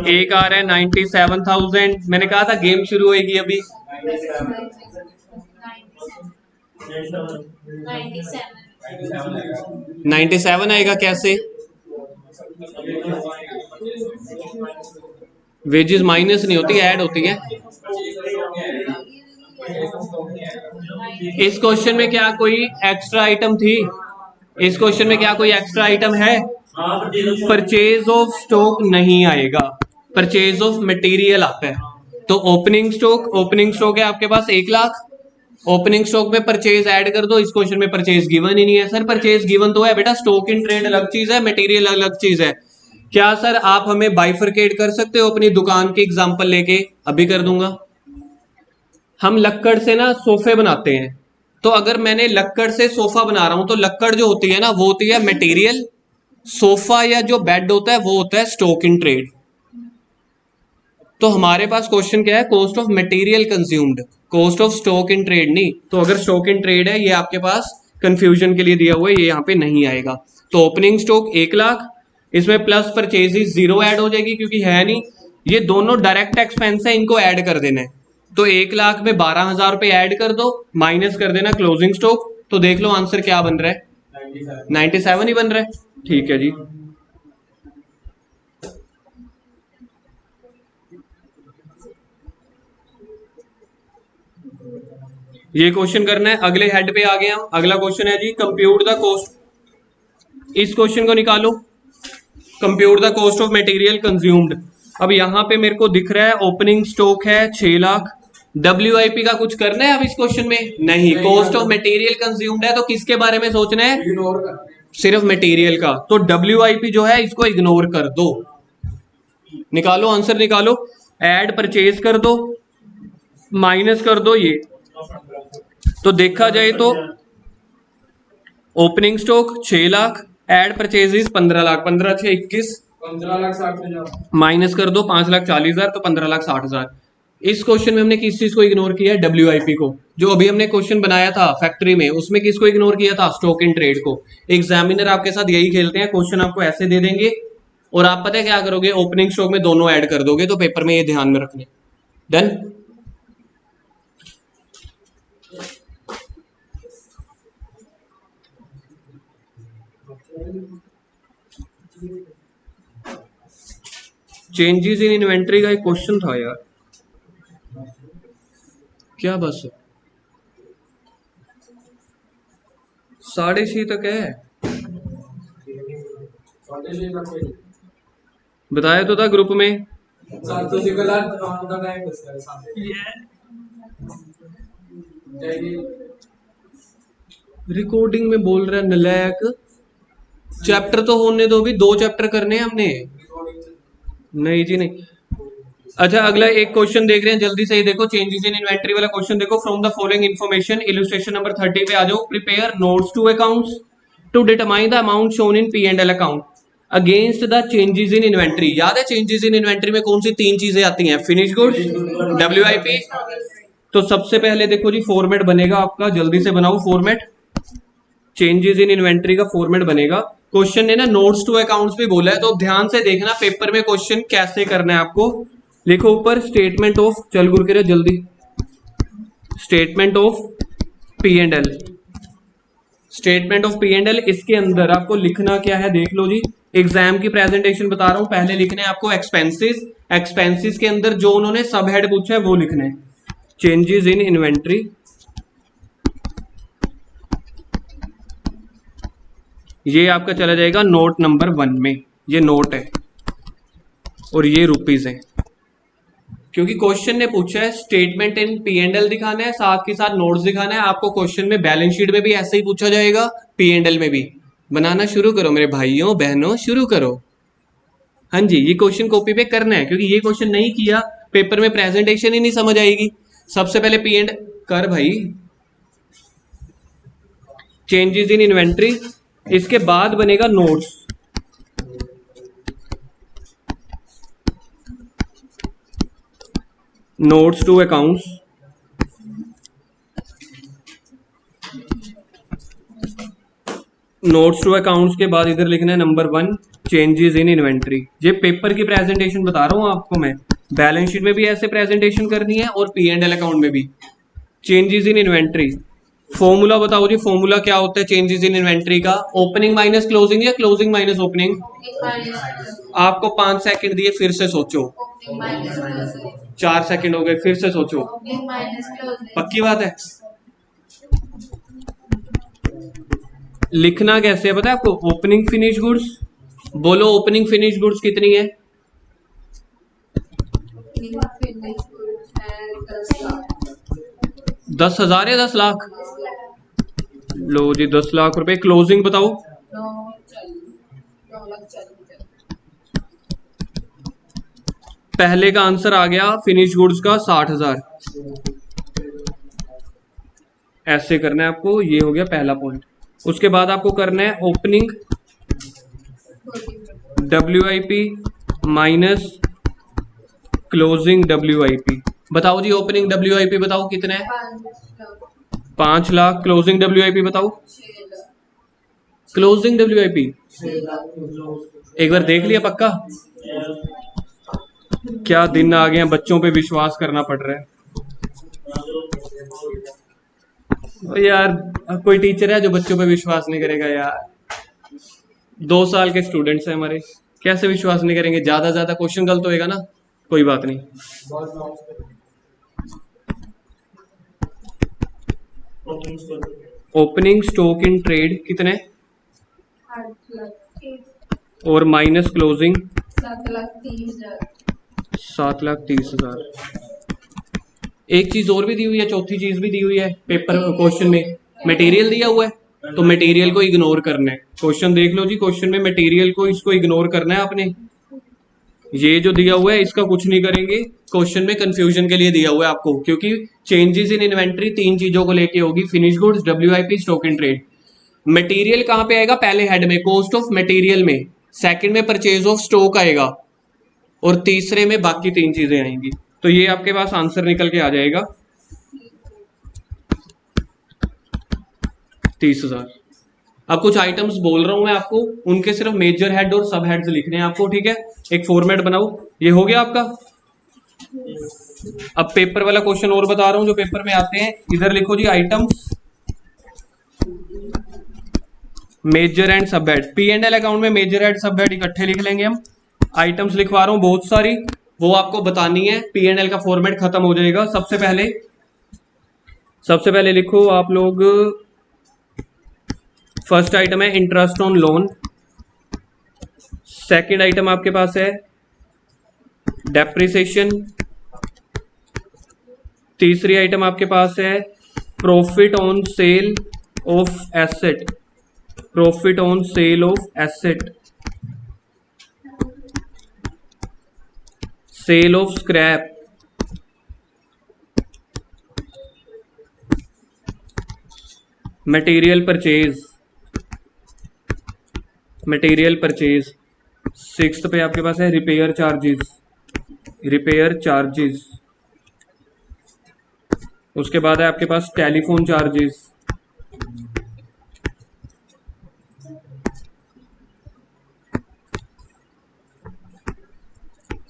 एक आ रहा है 97,000। मैंने कहा था गेम शुरू होएगी अभी। 97 आएगा कैसे? वेजेस माइनस नहीं होती, ऐड होती है। इस क्वेश्चन में क्या कोई एक्स्ट्रा आइटम थी? इस क्वेश्चन में क्या कोई एक्स्ट्रा आइटम है? परचेज ऑफ स्टॉक नहीं आएगा, परचेज ऑफ मटेरियल आता है। तो ओपनिंग स्टॉक है आपके पास 1 लाख, ओपनिंग स्टॉक में परचेज ऐड कर दो। इस क्वेश्चन में परचेज गिवन ही नहीं है। सर परचेज गिवन तो है बेटा, स्टॉक इन ट्रेड अलग चीज है, मटेरियल अलग चीज है। क्या सर आप हमें बाइफरकेट कर सकते हो अपनी दुकान की एग्जांपल लेके? अभी कर दूंगा। हम लक्कड़ से ना सोफे बनाते हैं, तो अगर मैंने लक्कड़ से सोफा बना रहा हूं तो लक्कड़ जो होती है ना वो होती है मटेरियल, सोफा या जो बेड होता है वो होता है स्टॉक इन ट्रेड। तो हमारे पास क्वेश्चन क्या है? Cost of material consumed, cost of stock in trade नहीं। तो अगर स्टॉक इन ट्रेड है, ये आपके पास कंफ्यूजन के लिए दिया हुआ है, ये यहाँ पे नहीं आएगा। तो ओपनिंग स्टॉक 1 लाख, इसमें प्लस परचेजेस 0 ऐड हो जाएगी क्योंकि है नहीं। ये दोनों डायरेक्ट एक्सपेंस है, इनको ऐड कर देना है। तो 1 लाख में 12,000 रुपए ऐड कर दो, माइनस कर देना क्लोजिंग स्टॉक। तो देख लो आंसर क्या बन रहा है, 97 ही बन रहा है। ठीक है जी। ये क्वेश्चन करना है। अगले हेड पे आ गए हम। अगला क्वेश्चन है जी कंप्यूट द कॉस्ट। इस क्वेश्चन को निकालो, compute the cost of material consumed. अब यहां पे मेरे को दिख रहा है ओपनिंग स्टॉक है 6 लाख। WIP का कुछ करना है अब इस क्वेश्चन में? नहीं। कॉस्ट ऑफ मटेरियल कंज्यूम्ड है तो किसके बारे में सोचना है? इग्नोर कर, सिर्फ मटेरियल का। तो WIP जो है इसको इग्नोर कर दो। निकालो आंसर, निकालो। ऐड परचेज कर दो, माइनस कर दो ये। तो देखा जाए तो opening stock 6 lakh, add purchases 15 lakh, 15 6 21, 15,60,000 minus कर दो 5,40,000, तो 15,60,000। इस क्वेश्चन में हमने किस चीज को इग्नोर किया है? WIP को। जो अभी हमने क्वेश्चन बनाया था फैक्ट्री में, उसमें किसको इग्नोर किया था? स्टॉक इन ट्रेड को। एग्जामिनर आपके साथ यही खेलते हैं, क्वेश्चन आपको ऐसे दे देंगे और आप पता है क्या करोगे? ओपनिंग स्टॉक में दोनों ऐड कर दोगे। तो पेपर में ये ध्यान में रखने। डन। चेंजेस इन इन्वेंट्री का एक क्वेश्चन था यार, क्या बस 6:30 तक है? बताया तो था ग्रुप में। रिकॉर्डिंग में बोल रहा है नलायक। चैप्टर तो होने दो, भी 2 चैप्टर करने हैं हमने। नहीं जी नहीं। अच्छा अगला एक क्वेश्चन देख रहे हैं, जल्दी से ही देखो। चेंजेस इन इन्वेंटरी वाला क्वेश्चन देखो। From the following information, illustration number 30 पे आ जाओ। Prepare notes to accounts to determine the amount shown in P&L account against the changes in inventory. याद है चेंजेस इन इन्वेंटरी में कौन सी 3 चीजें आती हैं? Finish goods, WIP। तो सबसे पहले देखो जी फॉर्मेट बनेगा आपका, जल्दी से बनाओ फॉर्मेट। चेंजेस इन इन्वेंटरी का फॉर्मेट बनेगा। क्वेश्चन ने ना नोट्स टू अकाउंट्स भी बोला है, तो ध्यान से देखना पेपर में क्वेश्चन कैसे करना है आपको। लिखो ऊपर स्टेटमेंट ऑफ, चल गुरु के जल्दी, statement of P&L। Statement of P&L, इसके अंदर आपको लिखना क्या है देख लो जी। एग्जाम की प्रेजेंटेशन बता रहा हूं, पहले लिखने हैं आपको एक्सपेंसेस। एक्सपेंसेस के अंदर जो उन्होंने सब हेड पूछा है वो लिखना है। चेंजेस इन इन्वेंट्री, ये आपका चला जाएगा नोट नंबर 1 में। ये नोट है और ये रुपीज है, क्योंकि क्वेश्चन ने पूछा है स्टेटमेंट इन P&L दिखाना है, साथ के साथ नोट्स दिखाना है। आपको क्वेश्चन में बैलेंस शीट में भी ऐसे ही पूछा जाएगा, P&L में भी। बनाना शुरू करो मेरे भाइयों बहनों, शुरू करो। हाँ जी, ये क्वेश्चन कॉपी पे करना है, क्योंकि ये क्वेश्चन नहीं किया पेपर में प्रेजेंटेशन ही नहीं समझ आएगी। सबसे पहले P&L कर भाई, चेंजेस इन इन्वेंट्री, इसके बाद बनेगा notes. Notes to accounts, notes to accounts के बाद इधर लिखना है नंबर 1 चेंजेस इन इन्वेंट्री। ये पेपर की प्रेजेंटेशन बता रहा हूं आपको मैं। बैलेंस शीट में भी ऐसे प्रेजेंटेशन करनी है और P&L अकाउंट में भी। चेंजेस इन इन्वेंट्री, फॉर्मूला बताओ जी, फॉर्मूला क्या होता है चेंजेस इन इन्वेंट्री का? ओपनिंग माइनस क्लोजिंग या क्लोजिंग माइनस ओपनिंग? आपको 5 सेकंड दिए, फिर से सोचो। 4 सेकंड हो गए, फिर से सोचो। पक्की बात है? लिखना कैसे है पता है आपको? ओपनिंग फिनिश गुड्स, बोलो ओपनिंग फिनिश गुड्स कितनी है? 10,000 या 10 लाख? लो जी 10 लाख रुपए। क्लोजिंग बताओ। पहले का आंसर आ गया फिनिश गुड्स का 60,000। ऐसे करना है आपको, ये हो गया पहला पॉइंट। उसके बाद आपको करना है opening WIP minus closing WIP। बताओ जी ओपनिंग WIP बताओ कितना है? 5 लाख। क्लोजिंग WIP बताओ। क्लोजिंग WIP एक बार देख लिया पक्का? क्या दिन आ गए हैं, बच्चों पे विश्वास करना पड़ रहा है। ओ यार, कोई टीचर है जो बच्चों पे विश्वास नहीं करेगा यार? 2 साल के स्टूडेंट्स हैं हमारे, कैसे विश्वास नहीं करेंगे? ज्यादा ज्यादा क्वेश्चन गलत होएगा ना, कोई बात नहीं। ओपनिंग स्टॉक इन ट्रेड कितने? 8 लाख। और माइनस क्लोजिंग 7,30,000। 7,30,000। एक चीज और भी दी हुई है, चौथी चीज भी दी हुई है पेपर क्वेश्चन में, मटेरियल दिया हुआ है। तो मटेरियल को इग्नोर करना है। क्वेश्चन देख लो जी, क्वेश्चन में मटेरियल को, इसको इग्नोर करना है आपने। ये जो दिया हुआ है इसका कुछ नहीं करेंगे। क्वेश्चन में कंफ्यूजन के लिए दिया हुआ है आपको, क्योंकि चेंजेस इन इन्वेंट्री 3 चीजों को लेके होगी, finish goods, WIP, stock in trade. Material कहां पे आएगा? पहले हेड में कॉस्ट ऑफ मटेरियल में, सेकंड में परचेज ऑफ स्टॉक आएगा, और तीसरे में बाकी 3 चीजें आएंगी। तो ये आपके पास आंसर निकल के आ जाएगा 30,000। अब कुछ आइटम्स बोल रहा हूं मैं आपको, उनके सिर्फ मेजर हेड और सब हेड्स लिखने हैं आपको, ठीक है? एक फॉर्मेट बनाओ। ये हो गया आपका। अब पेपर वाला क्वेश्चन और बता रहा हूं जो पेपर में आते हैं। इधर लिखो जी आइटम्स, मेजर एंड सब हेड। P&L अकाउंट में मेजर हेड सब हेड इकट्ठे लिख लेंगे हम। आइटम्स लिखवा रहा हूं बहुत सारी, वो आपको बतानी है। P&L का फॉर्मेट खत्म हो जाएगा। सबसे पहले लिखो आप लोग, फर्स्ट आइटम है interest on loan. Second item आपके पास है डेप्रिसिएशन। तीसरी आइटम आपके पास है profit on sale of asset. Profit on sale of asset. Sale of scrap. Material purchase. Material purchase. Sixth पे आपके पास है रिपेयर चार्जेस। Repair charges. उसके बाद है आपके पास telephone charges.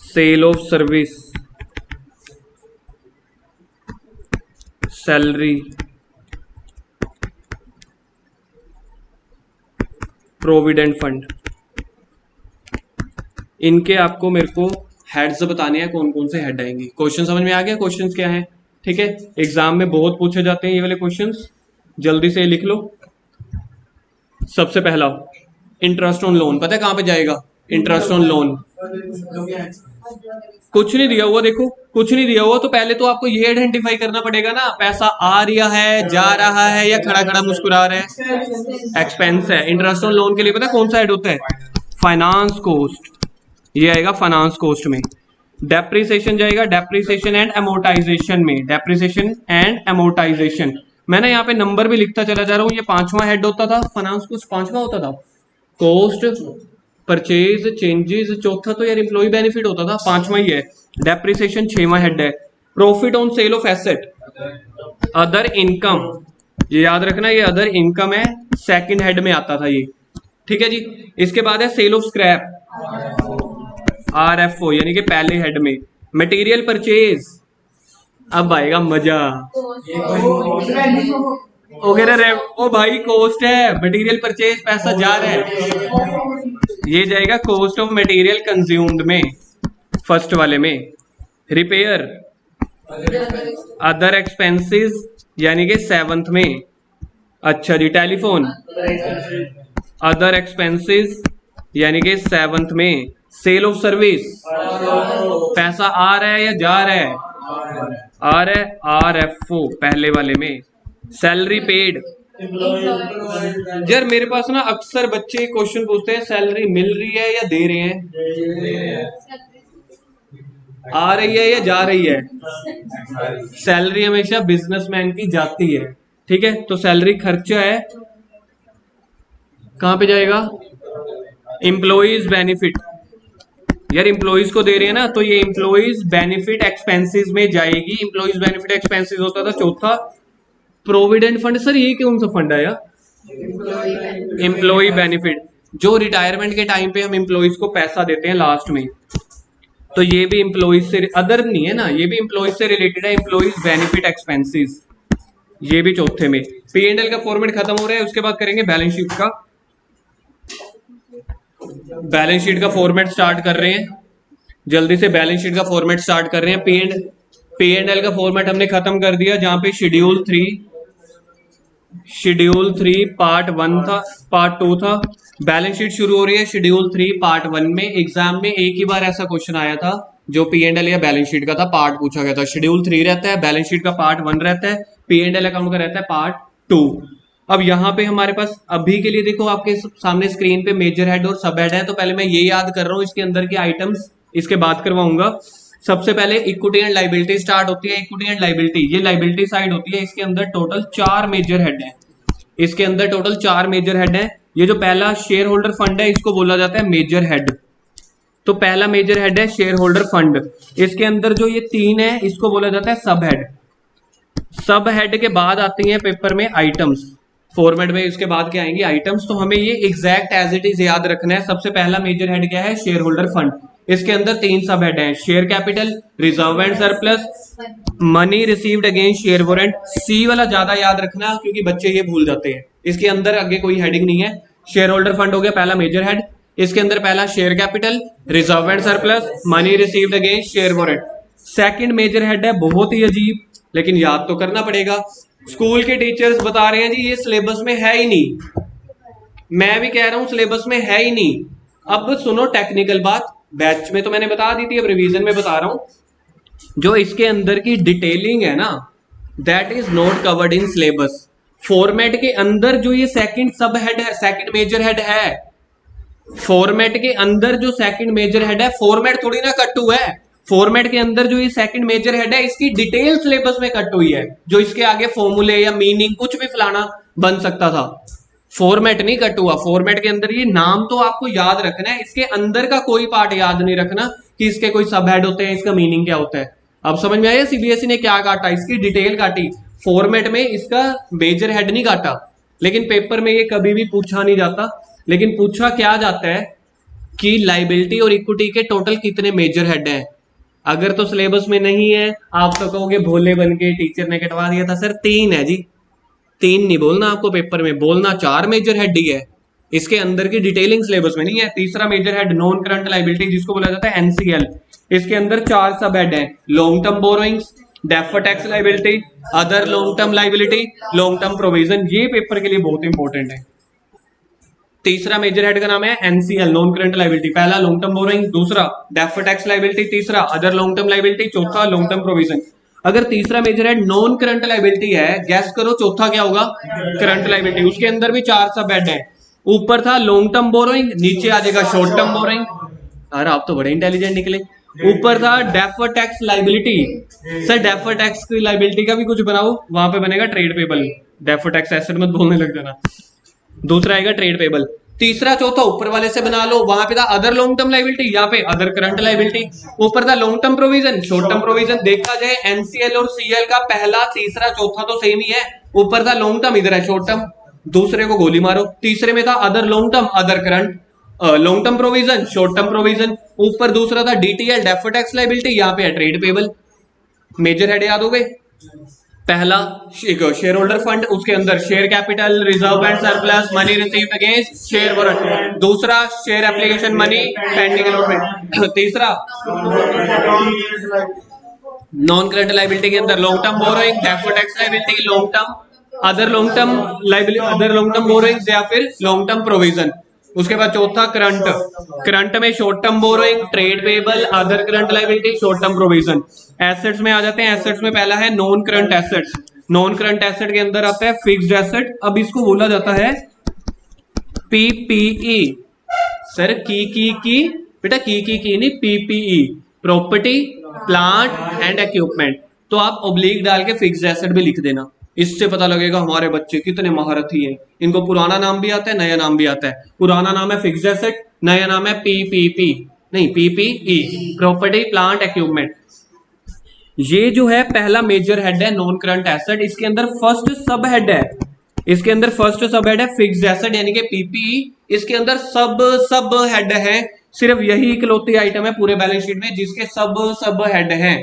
Sale of service. Salary. Provident fund. इनके आपको मेरे को हेड्स बताने हैं, कौन कौन से हेड आएंगे। क्वेश्चन समझ में आ गया? क्वेश्चंस क्या हैं? ठीक है, एग्जाम में बहुत पूछे जाते हैं ये वाले क्वेश्चंस, जल्दी से लिख लो। सबसे पहला इंटरेस्ट ऑन लोन, पता है कहां पे जाएगा? Interest on loan. कुछ नहीं दिया हुआ, देखो कुछ नहीं दिया हुआ, तो पहले तो आपको ये आइडेंटिफाई करना पड़ेगा ना, पैसा आ रहा है, जा रहा है, या खड़ा खड़ा मुस्कुरा रहा है? एक्सपेंस है। इंटरेस्ट ऑन लोन के लिए पता है कौन सा हेड होता है? Finance cost. ये आएगा फाइनेंस कॉस्ट में। डेप्रिसिएशन जाएगा डेप्रिसिएशन एंड एमोर्टाइजेशन में। Depreciation and amortisation. मैंने यहाँ पे नंबर भी लिखता चला जा रहा हूँ। ये 5वां हेड होता था, फाइनेंस कॉस्ट 5वां होता था। कॉस्ट, परचेज, चेंजेस चौथा तो यार एम्प्लॉय बेनिफिट होता था, 5वां ही है। डेप्रिसिएशन 6वां हेड है। Profit on sale of asset, other income, ये याद रखना, ये अदर इनकम है, सेकंड हेड में आता था ये, ठीक है जी। इसके बाद है सेल ऑफ स्क्रैप, RFO, यानी कि पहले हेड में। मटेरियल परचेज, अब आएगा मजा। वगैरह ओ भाई कॉस्ट है, मटेरियल परचेज पैसा जा रहा है, ये जाएगा कॉस्ट ऑफ मटेरियल कंज्यूम्ड में, फर्स्ट वाले में। रिपेयर अदर एक्सपेंसेस यानी कि सेवंथ में। अच्छा जी, टेलीफोन अदर एक्सपेंसेस यानी कि सेवंथ में। सेल ऑफ सर्विस पैसा आ रहा है या जा रहा है, आ रहा है, RFO पहले वाले में। सैलरी पेड, यार मेरे पास ना अक्सर बच्चे क्वेश्चन पूछते हैं सैलरी मिल रही है या दे रहे हैं, आ रही है या जा रही है। सैलरी हमेशा बिजनेसमैन की जाती है, ठीक है। तो सैलरी खर्चा है, कहां पे जाएगा, एम्प्लॉइज बेनिफिट। यार एम्प्लॉइज को दे रहे हैं ना, तो ये एम्प्लॉइज बेनिफिट एक्सपेंसेस में जाएगी। एम्प्लॉइज बेनिफिट एक्सपेंसेस होता था चौथा। प्रोविडेंट फंड, सर ये कौन सा फंड आया, एम्प्लॉय बेनिफिट, जो रिटायरमेंट के टाइम पे हम एम्प्लॉइज को पैसा देते हैं लास्ट में, तो ये भी एम्प्लॉइज से, अदर नहीं है ना, ये भी एम्प्लॉइज से रिलेटेड है। एम्प्लॉइज बेनिफिट एक्सपेंसेस, ये भी चौथे में। P&L का फॉर्मेट खत्म हो रहा है, उसके बाद करेंगे बैलेंस शीट का। बैलेंस शीट का फॉर्मेट स्टार्ट कर रहे हैं, जल्दी से बैलेंस शीट का फॉर्मेट स्टार्ट कर रहे हैं। P&L का फॉर्मेट हमने खत्म कर दिया, जहां पे शेड्यूल 3 पार्ट 1 था, पार्ट 2 था। बैलेंस शीट शुरू हो रही है शेड्यूल 3 पार्ट 1 में। एग्जाम में एक ही बार ऐसा क्वेश्चन आया था जो P&L या बैलेंस शीट का था, पार्ट पूछा गया था। शेड्यूल 3 रहता है, बैलेंस शीट का पार्ट 1 रहता है, P&L अकाउंट का रहता है पार्ट 2। अब यहाँ पे हमारे पास अभी के लिए देखो आपके सामने स्क्रीन पे मेजर हेड और सब हेड है। तो पहले मैं ये याद कर रहा हूँ इसके अंदर के आइटम्स, इसके बाद करवाऊंगा। सबसे पहले इक्विटी एंड लाइबिलिटी स्टार्ट होती है। इक्विटी एंड लाइबिलिटी, ये लाइबिलिटी साइड होती है, इसके अंदर टोटल 4 मेजर हेड है। इसके अंदर टोटल 4 मेजर हेड है। ये जो पहला शेयर होल्डर फंड है, इसको बोला जाता है मेजर हेड। तो पहला मेजर हेड है शेयर होल्डर फंड। इसके अंदर जो ये 3 है, इसको बोला जाता है सब हेड। सब हेड के बाद आती हैं पेपर में आइटम्स, फॉर्मेट में इसके बाद क्या आएंगे, आइटम्स। तो हमें ये एग्जैक्ट एज इट इज याद रखना है। सबसे पहला मेजर हेड क्या है, शेयर होल्डर फंड। इसके अंदर 3 सब हेड हैं, share capital, reserve and surplus, money received against share warrant. C वाला ज्यादा याद रखना क्योंकि बच्चे ये भूल जाते हैं। इसके अंदर आगे कोई हेडिंग नहीं है। शेयर होल्डर फंड हो गया पहला मेजर हेड। इसके अंदर पहला share capital, reserve and surplus, money received against share warrant. Second major head है, बहुत ही अजीब, लेकिन याद तो करना पड़ेगा। स्कूल के टीचर्स बता रहे हैं जी ये सिलेबस में है ही नहीं, मैं भी कह रहा हूं सिलेबस में है ही नहीं। अब सुनो टेक्निकल बात, बैच में तो मैंने बता दी थी, अब रिवीजन में बता रहा हूं। जो इसके अंदर की डिटेलिंग है ना, that is not covered in syllabus. Format के अंदर जो ये सेकंड सब हेड है, सेकंड मेजर हेड है, फॉर्मेट के अंदर जो सेकंड मेजर हेड है, फॉर्मेट थोड़ी ना कट हुआ है। फॉर्मेट के अंदर जो ये सेकंड मेजर हेड है, इसकी डिटेल सिलेबस में कट हुई है। जो इसके आगे फॉर्मूले या मीनिंग कुछ भी फलाना बन सकता था, फॉर्मेट नहीं कट हुआ। फॉर्मेट के अंदर ये नाम तो आपको याद रखना है, इसके अंदर का कोई पार्ट याद नहीं रखना कि इसके कोई सब हेड होते हैं, इसका मीनिंग क्या होता है। अब समझ में आया सीबीएसई ने क्या काटा, इसकी डिटेल काटी। फॉर्मेट में इसका मेजर हेड नहीं काटा, लेकिन पेपर में ये कभी भी पूछा नहीं जाता। लेकिन पूछा क्या जाता है कि लाइबिलिटी और इक्विटी के टोटल कितने मेजर हेड हैं। अगर तो सिलेबस में नहीं है, आप तो कहोगे भोले बन के टीचर ने कटवा दिया था। सर 3 है जी, 3 नहीं बोलना आपको पेपर में, बोलना 4 मेजर हेड ही है। इसके अंदर की डिटेलिंग सिलेबस में नहीं है। तीसरा major head non current liability, जिसको बोला जाता है NCL। इसके अंदर 4 सब हेड है, long term borrowings, deferred tax liability, other long term liability, long term provision. ये पेपर के लिए बहुत इंपॉर्टेंट है। तीसरा मेजर हेड का नाम है NCL, नॉन करंट लाइबिलिटी। पहला लॉन्ग टर्म बोरोइंग, दूसरा डेफर्ड टैक्स लाइबिलिटी, तीसरा अदर लॉन्ग टर्म लाइबिलिटी, चौथा लॉन्ग टर्म प्रोविजन। अगर तीसरा major head non current liability है, गैस करो चौथा क्या होगा, करंट लाइबिलिटी। उसके अंदर भी 4 सब हेड है। ऊपर था लॉन्ग टर्म बोरोइंग, नीचे आ जाएगा शॉर्ट टर्म बोरोइंग। अरे आप तो बड़े इंटेलिजेंट निकले। ऊपर था deferred tax liability. Sir deferred tax की लाइबिलिटी का भी कुछ बनाओ, वहां पे बनेगा trade payable. Deferred tax asset मत बोलने लग जाना। दूसरा आएगा ट्रेड पेबल। तीसरा चौथा ऊपर वाले से बना लो, वहां पे था अदर लॉन्ग टर्म लाइबिलिटी, यहाँ पे अदर करंट लाइबिलिटी। ऊपर था long term provision, short term provision. देखा जाए NCL और CL का पहला तीसरा चौथा तो सेम ही है। ऊपर था लॉन्ग टर्म, इधर है शॉर्ट टर्म, दूसरे को गोली मारो। तीसरे में था other long term, other current, long term provision, short term provision. ऊपर दूसरा था DTL, डेफर्ड टैक्स लाइबिलिटी, यहाँ पे है ट्रेड पेबल। मेजर हेड याद हो गए। पहला शेयर होल्डर फंड, उसके अंदर share capital, reserve and surplus, money received against share warrant. दूसरा share application money pending allotment. तीसरा नॉन करंट लाइबिलिटी के अंदर long term borrowing, deferred tax liability, long term other long term liability, other long term borrowings या फिर long term provision. उसके बाद चौथा current, current में short term borrowing, trade payable, other current liability, short term provision. Assets में आ जाते हैं, एसेट्स में पहला है non current assets. Non current asset के अंदर आता है फिक्स्ड एसेट, अब इसको बोला जाता है पीपीई। सर की बेटा की नहीं, PPE, property plant and equipment. तो आप ऑब्लिक डाल के फिक्स्ड एसेट भी लिख देना, इससे पता लगेगा हमारे बच्चे कितने महारथी हैं। इनको पुराना नाम भी आता है, नया नाम भी आता है। पुराना नाम है फिक्स्ड एसेट, नया नाम है पीपीपी, नहीं पीपीई, प्रॉपर्टी प्लांट इक्विपमेंट। ये जो है पहला मेजर हेड है नॉन करंट एसेट, इसके अंदर फर्स्ट सब हेड है, इसके अंदर फर्स्ट सब हेड है फिक्स्ड एसेट यानी कि पीपीई। इसके अंदर सब हेड है, सिर्फ यही इकलौती आइटम है पूरे बैलेंस शीट में जिसके सब हेड हैं,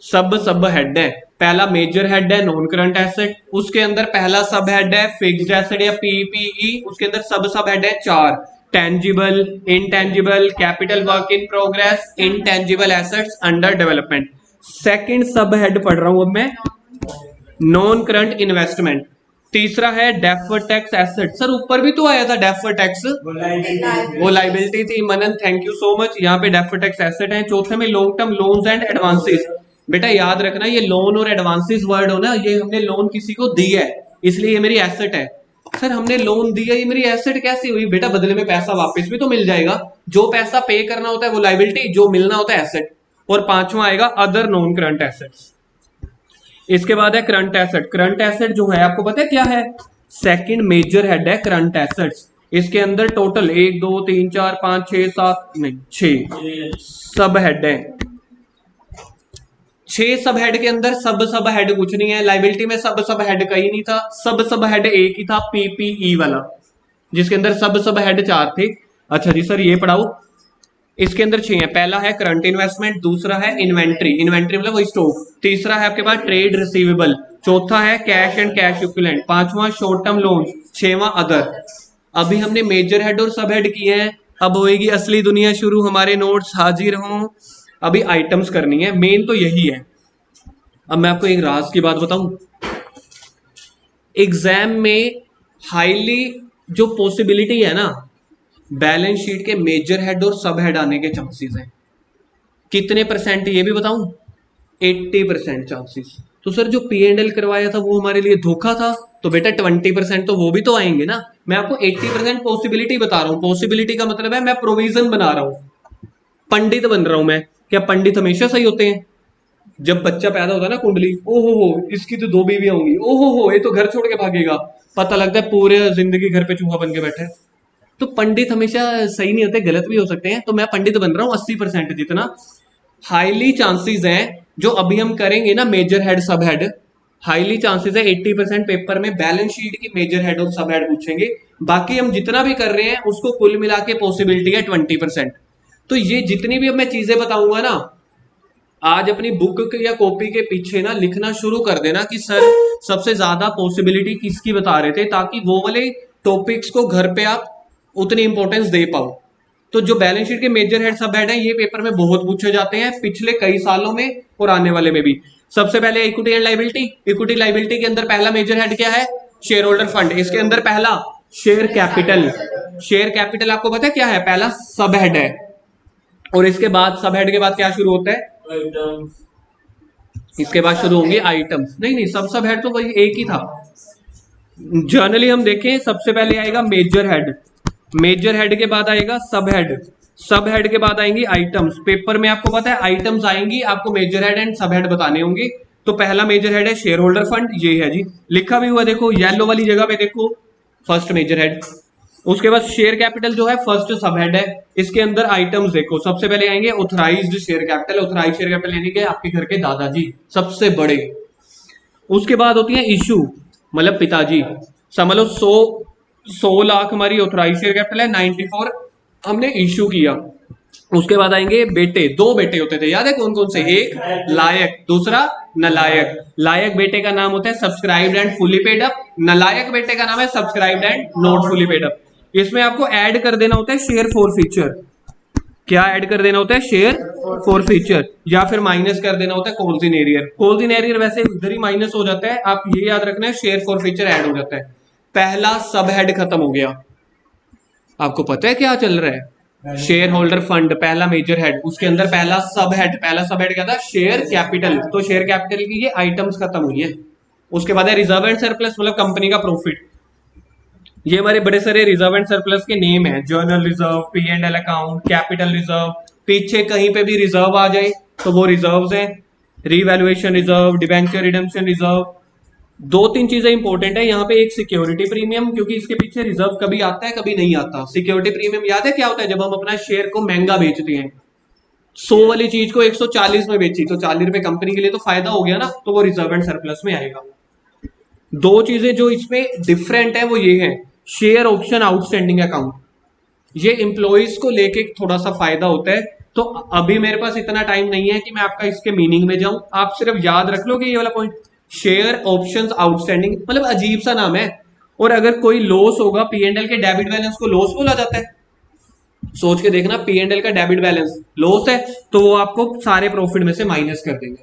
सब हेड है। पहला मेजर हेड है नॉन करंट एसेट, उसके अंदर पहला सब हेड है फिक्स्ड एसेट या पीपीई, उसके अंदर सब हेड है 4, tangible, intangible, capital work in progress, intangible assets under development. Second sub head पढ़ रहा हूं अब मैं, नॉन करंट इन्वेस्टमेंट। तीसरा है डेफर्ड टैक्स एसेट। सर ऊपर भी तो आया था डेफर्ड टैक्स, वो लाइबिलिटी थी। मनन थैंक यू सो मच, यहाँ पे डेफर्ड टैक्स एसेट है। चौथे में long term loans and advances. बेटा याद रखना ये लोन और एडवांसेस वर्ड हो ना, ये हमने लोन किसी को दी है इसलिए ये मेरी एसेट है। सर हमने लोन दिया, ये मेरी एसेट कैसे हुई? बेटा बदले में पैसा वापस भी तो मिल जाएगा। जो पैसा पे करना होता है वो लाइबिलिटी, जो मिलना होता है एसेट। और पांचवा आएगा अदर नॉन करंट एसेट्स। इसके बाद है करंट एसेट। करंट एसेट जो है आपको पता है क्या है? सेकंड मेजर हेड है करंट एसेट्स। इसके अंदर टोटल 1 2 3 4 5 6 7 नहीं 6 सब हेड है। 6 सब हेड के अंदर सब हेड कुछ नहीं है। लाइबिलिटी में सब हेड कहीं नहीं था, सब हेड एक ही था, पीपीई वाला, जिसके अंदर सब हेड 4 थे। अच्छा जी सर ये पढ़ाओ। इसके अंदर 6 है। पहला है करंट इन्वेस्टमेंट, दूसरा है इन्वेंट्री, इन्वेंट्री मतलब वही स्टॉक, तीसरा है आपके पास ट्रेड रिसीवेबल, चौथा है कैश एंड कैश इक्विवेलेंट, पांचवा शॉर्ट टर्म लोन, छठवां अदर। अभी हमने मेजर हेड और सब हेड किए हैं, अब होएगी असली दुनिया शुरू। हमारे नोट्स हाजिर हों, अभी आइटम्स करनी है, मेन तो यही है। अब मैं आपको एक राज की बात बताऊं, एग्जाम में हाईली जो पॉसिबिलिटी है ना बैलेंस शीट के मेजर हेड और सब हेड आने के चांसेस हैं। कितने परसेंट ये भी बताऊं? 80% चांसेस। तो सर जो P&L करवाया था वो हमारे लिए धोखा था, तो बेटा 20% तो वो भी तो आएंगे ना। मैं आपको 80% पॉसिबिलिटी बता रहा हूं। पॉसिबिलिटी का मतलब है मैं प्रोविजन बना रहा हूं, पंडित बन रहा हूं मैं। क्या पंडित हमेशा सही होते हैं? जब बच्चा पैदा होता है ना कुंडली, ओहो हो इसकी तो 2 बीवियां होंगी, ओहो हो ये तो घर छोड़ के भागेगा, पता लगता है पूरे जिंदगी घर पे चूहा बन के बैठे। तो पंडित हमेशा सही नहीं होते, गलत भी हो सकते हैं। तो मैं पंडित बन रहा हूं 80% जितना। हाईली चांसेस हैं जो अभी हम करेंगे ना मेजर हेड सब हेड, हाईली चांसेस है 80% पेपर में बैलेंस शीट की मेजर हेड और सब हेड पूछेंगे। बाकी हम जितना भी कर रहे हैं उसको कुल मिला के पॉसिबिलिटी है 20%। तो ये जितनी भी अब मैं चीजें बताऊंगा ना, आज अपनी बुक या कॉपी के पीछे ना लिखना शुरू कर देना कि सर सबसे ज्यादा पॉसिबिलिटी किसकी बता रहे थे, ताकि वो वाले टॉपिक्स को घर पे आप उतनी इंपॉर्टेंस दे पाओ। तो जो बैलेंस शीट के मेजर हेड सब हेड है ये पेपर में बहुत पूछे जाते हैं पिछले कई सालों में और आने वाले में भी। सबसे पहले equity and liability. Equity liability के अंदर पहला मेजर हेड क्या है? Share holder fund. इसके अंदर पहला शेयर कैपिटल। शेयर कैपिटल आपको पता है क्या है? पहला सब हेड है। और इसके बाद सब हेड के बाद क्या शुरू होता है? इसके बाद शुरू होंगे आइटम्स। नहीं सब हेड तो वही एक ही था। जनरली हम देखें सबसे पहले आएगा मेजर हेड, मेजर हेड के बाद आएगा सब हेड, सब हेड के बाद आएंगी आइटम्स। पेपर में आपको पता है आइटम्स आएंगी, आपको मेजर हेड एंड सब हेड बताने होंगे। तो पहला मेजर हेड है शेयर होल्डर फंड, ये है जी, लिखा भी हुआ देखो येलो वाली जगह पे देखो, फर्स्ट मेजर हेड। उसके बाद शेयर कैपिटल जो है फर्स्ट सब हेड है। इसके अंदर आइटम्स देखो, सबसे पहले आएंगे authorised share capital. Authorised share capital यानी कि आपके घर के दादाजी सबसे बड़े। उसके बाद होती है इशू, मतलब पिताजी। समझ लो 100 लाख हमारी ऑथराइज्ड शेयर कैपिटल है, 94 हमने इशू किया। उसके बाद आएंगे बेटे, दो बेटे होते थे, याद है कौन कौन से? एक लायक, दूसरा नलायक। लायक बेटे का नाम होता है subscribed and fully paid up, नलायक बेटे का नाम है subscribed and not fully paid up. इसमें आपको ऐड कर देना होता है शेयर फॉर फीचर। क्या ऐड कर देना होता है? शेयर फॉर फीचर, या फिर माइनस कर देना होता है calls in arrear. Calls in arrear वैसे इधर ही माइनस हो जाता है, आप ये याद रखना है शेयर फॉर फीचर ऐड हो जाता है। पहला सब हेड खत्म हो गया। आपको पता है क्या चल रहा है? शेयर होल्डर फंड पहला मेजर हेड, उसके अंदर पहला सब हेड क्या था? Share capital. तो शेयर कैपिटल की ये आइटम्स खत्म हुई है। उसके बाद है रिजर्व एंड सरप्लस, मतलब कंपनी का प्रॉफिट। ये हमारे बड़े सारे रिजर्व एंड सरप्लस के नेम है, journal reserve, P&L account, capital reserve. पीछे कहीं पे भी रिजर्व आ जाए तो वो रिजर्व्स हैं। Revaluation reserve, debenture redemption reserve. दो तीन चीजें इंपॉर्टेंट है यहाँ पे, एक सिक्योरिटी प्रीमियम, क्योंकि इसके पीछे रिजर्व कभी आता है कभी नहीं आता। सिक्योरिटी प्रीमियम याद है क्या होता है? जब हम अपना शेयर को महंगा बेचते हैं, 100 वाली चीज को 140 में बेची तो 40 रुपए कंपनी के लिए तो फायदा हो गया ना, तो वो रिजर्व एंड सरप्लस में आएगा। दो चीजें जो इसमें डिफरेंट है वो ये है, शेयर ऑप्शन आउटस्टैंडिंग अकाउंट, ये एम्प्लॉइज को लेके थोड़ा सा फायदा होता है। तो अभी मेरे पास इतना टाइम नहीं है कि मैं आपका इसके मीनिंग में जाऊं, आप सिर्फ याद रख लो कि ये वाला पॉइंट, शेयर ऑप्शंस आउटस्टैंडिंग, मतलब अजीब सा नाम है। और अगर कोई लॉस होगा, P&L के डेबिट बैलेंस को लॉस बोला जाता है। सोच के देखना, P&L का डेबिट बैलेंस लॉस है तो वो आपको सारे प्रॉफिट में से माइनस कर देंगे।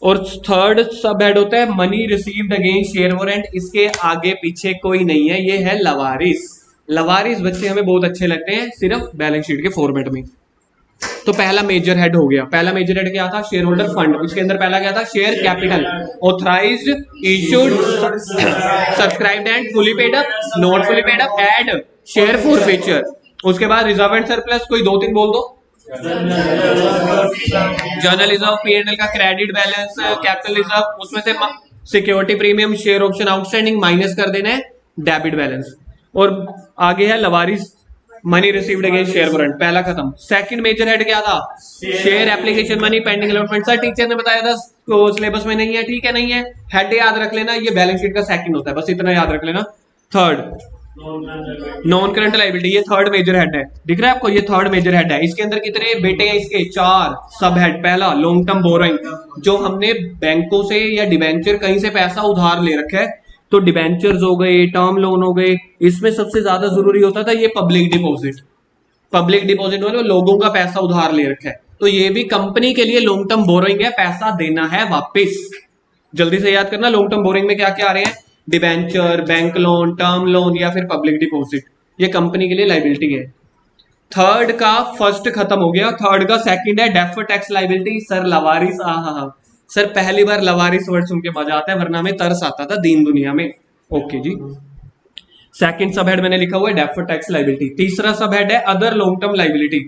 और थर्ड सब हेड होता है money received against share warrant, इसके आगे पीछे कोई नहीं है, ये है लवारिस। लवारिस बच्चे हमें बहुत अच्छे लगते हैं सिर्फ बैलेंस शीट के फॉर्मेट में। तो पहला मेजर हेड हो गया। पहला मेजर हेड क्या था? Share holder fund. उसके अंदर पहला क्या था? Share capital. Authorised, issued, subscribed and fully paid up, not fully paid up, add share for feature. उसके बाद रिजर्व एंड सरप्लस, कोई दो तीन बोल दो। जर्नल रिजर्व, P&L का क्रेडिट बैलेंस, कैपिटल रिजर्व, उसमें से security premium, share option outstanding minus कर देना है डेबिट बैलेंस। और आगे है लवारिस, money received against share warrant, पहला खत्म। सेकंड मेजर हेड क्या था? Share application money pending allotment. Sir teacher ने बताया था सिलेबस में नहीं है, ठीक है नहीं है, हेड याद रख लेना, ये बैलेंस शीट का सेकंड होता है, बस इतना याद रख लेना। थर्ड नॉन करंट लाइबिलिटी, ये थर्ड मेजर हेड है, दिख रहा है आपको? ये थर्ड मेजर हेड है। इसके अंदर कितने बेटे हैं इसके? 4 सब हेड। पहला लॉन्ग टर्म बोरोइंग, जो हमने बैंकों से या डिबेंचर कहीं से पैसा उधार ले रखा है, तो डिबेंचर्स हो गए, टर्म लोन हो गए, इसमें सबसे ज्यादा जरूरी होता था ये पब्लिक डिपॉजिट। पब्लिक डिपॉजिट वाले लोगों का पैसा उधार ले रखा है, तो ये भी कंपनी के लिए लॉन्ग टर्म बोरोइंग है, पैसा देना है वापिस। जल्दी से याद करना, लॉन्ग टर्म बोरोइंग में क्या क्या आ रहे हैं? Debenture, bank loan, term loan या फिर पब्लिक डिपॉजिट, ये कंपनी के लिए लाइबिलिटी है। थर्ड का फर्स्ट खत्म हो गया, थर्ड का सेकंड है डेफर्ड टैक्स लाइबिलिटी। सर लवारिस, सर पहली बार लवारिस वर्ड सुन के मजा आता है, वरना में तरस आता था दीन दुनिया में। ओके जी, सेकंड सब हेड मैंने लिखा हुआ है डेफर्ड टैक्स लाइबिलिटी। तीसरा सब हेड है other long term liability.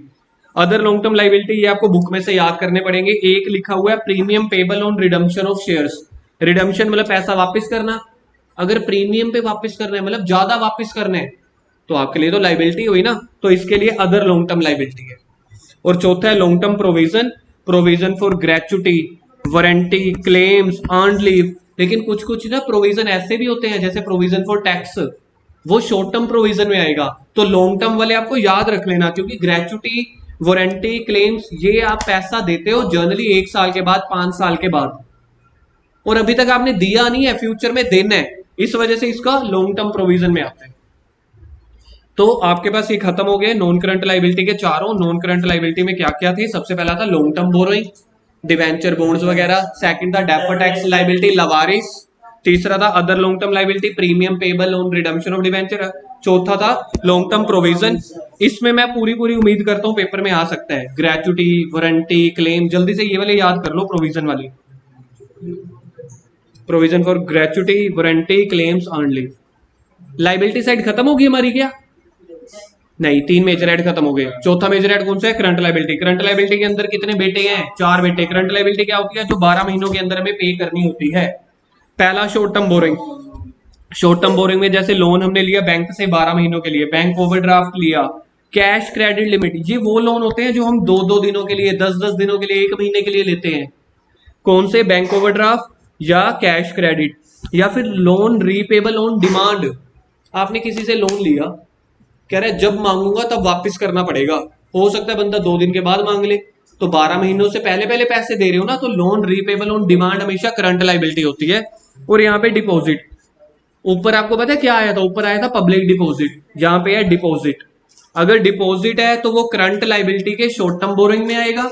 Other long term liability ये आपको बुक में से याद करने पड़ेंगे। एक लिखा हुआ है premium payable on redemption of shares. Redemption मतलब पैसा वापस करना। अगर प्रीमियम पे वापस करना है, मतलब ज्यादा वापस करना है, तो आपके लिए तो लाइबिलिटी हुई ना, तो इसके लिए अदर लॉन्ग टर्म लाइबिलिटी है। और चौथा है long term provision, provision for gratuity, warranty, claims, earn leave. लेकिन कुछ कुछ ना प्रोविजन ऐसे भी होते हैं, जैसे प्रोविजन फॉर टैक्स, वो शॉर्ट टर्म प्रोविजन में आएगा। तो लॉन्ग टर्म वाले आपको याद रख लेना, क्योंकि ग्रेचुटी, वारंटी, क्लेम्स, ये आप पैसा देते हो जनरली 1 साल के बाद, 5 साल के बाद, और अभी तक आपने दिया नहीं है, फ्यूचर में देना है, इस वजह से इसका लॉन्ग टर्म प्रोविजन में आता है। तो आपके पास ये खत्म हो गए नॉन करंट लाइबिलिटी के चारों। नॉन करंट लाइबिलिटी में क्या क्या थी? सबसे पहला था long term borrowing, debenture, bonds वगैरह। सेकंड था डेफर्ड टैक्स लाइबिलिटी, लवारिस। तीसरा था other long term liability, premium payable on redemption of debenture. चौथा था लॉन्ग टर्म प्रोविजन। इसमें मैं पूरी पूरी उम्मीद करता हूं पेपर में आ सकता है, ग्रेचुटी, वारंटी, क्लेम। जल्दी से ये वाले याद कर लो, प्रोविजन वाली, provision for gratuity, warranty, claims, earn leave. Liability side खत्म होगी हमारी क्या? नहीं, 3 मेजर हेड खत्म हो गए। चौथा मेजर हेड कौन सा है? Current liability. करंट लाइबिलिटी के अंदर कितने बेटे हैं? 4 बेटे। करंट लाइबिलिटी क्या होती है? जो 12 महीनों के अंदर हमें पे करनी होती है। पहला short term borrowing. Short term borrowing में जैसे लोन हमने लिया बैंक से 12 महीनों के लिए, बैंक ओवरड्राफ्ट लिया, कैश क्रेडिट लिमिट, ये वो लोन होते हैं जो हम 2-2 दिनों के लिए, 10-10 दिनों के लिए, 1 महीने के लिए लेते हैं। कौन से? बैंक ओवरड्राफ्ट या कैश क्रेडिट, या फिर लोन रीपेबल ऑन डिमांड। आपने किसी से लोन लिया, कह रहा है जब मांगूंगा तब वापस करना पड़ेगा। हो सकता है बंदा 2 दिन के बाद मांग ले, तो 12 महीनों से पहले पहले पैसे दे रहे हो ना, तो लोन रीपेबल ऑन डिमांड हमेशा करंट लाइबिलिटी होती है। और यहाँ पे डिपॉजिट, ऊपर आपको पता है क्या आया था, ऊपर आया था पब्लिक डिपॉजिट, जहां पे है डिपॉजिट। अगर डिपॉजिट है तो वो करंट लाइबिलिटी के शॉर्ट टर्म बोरोइंग में आएगा,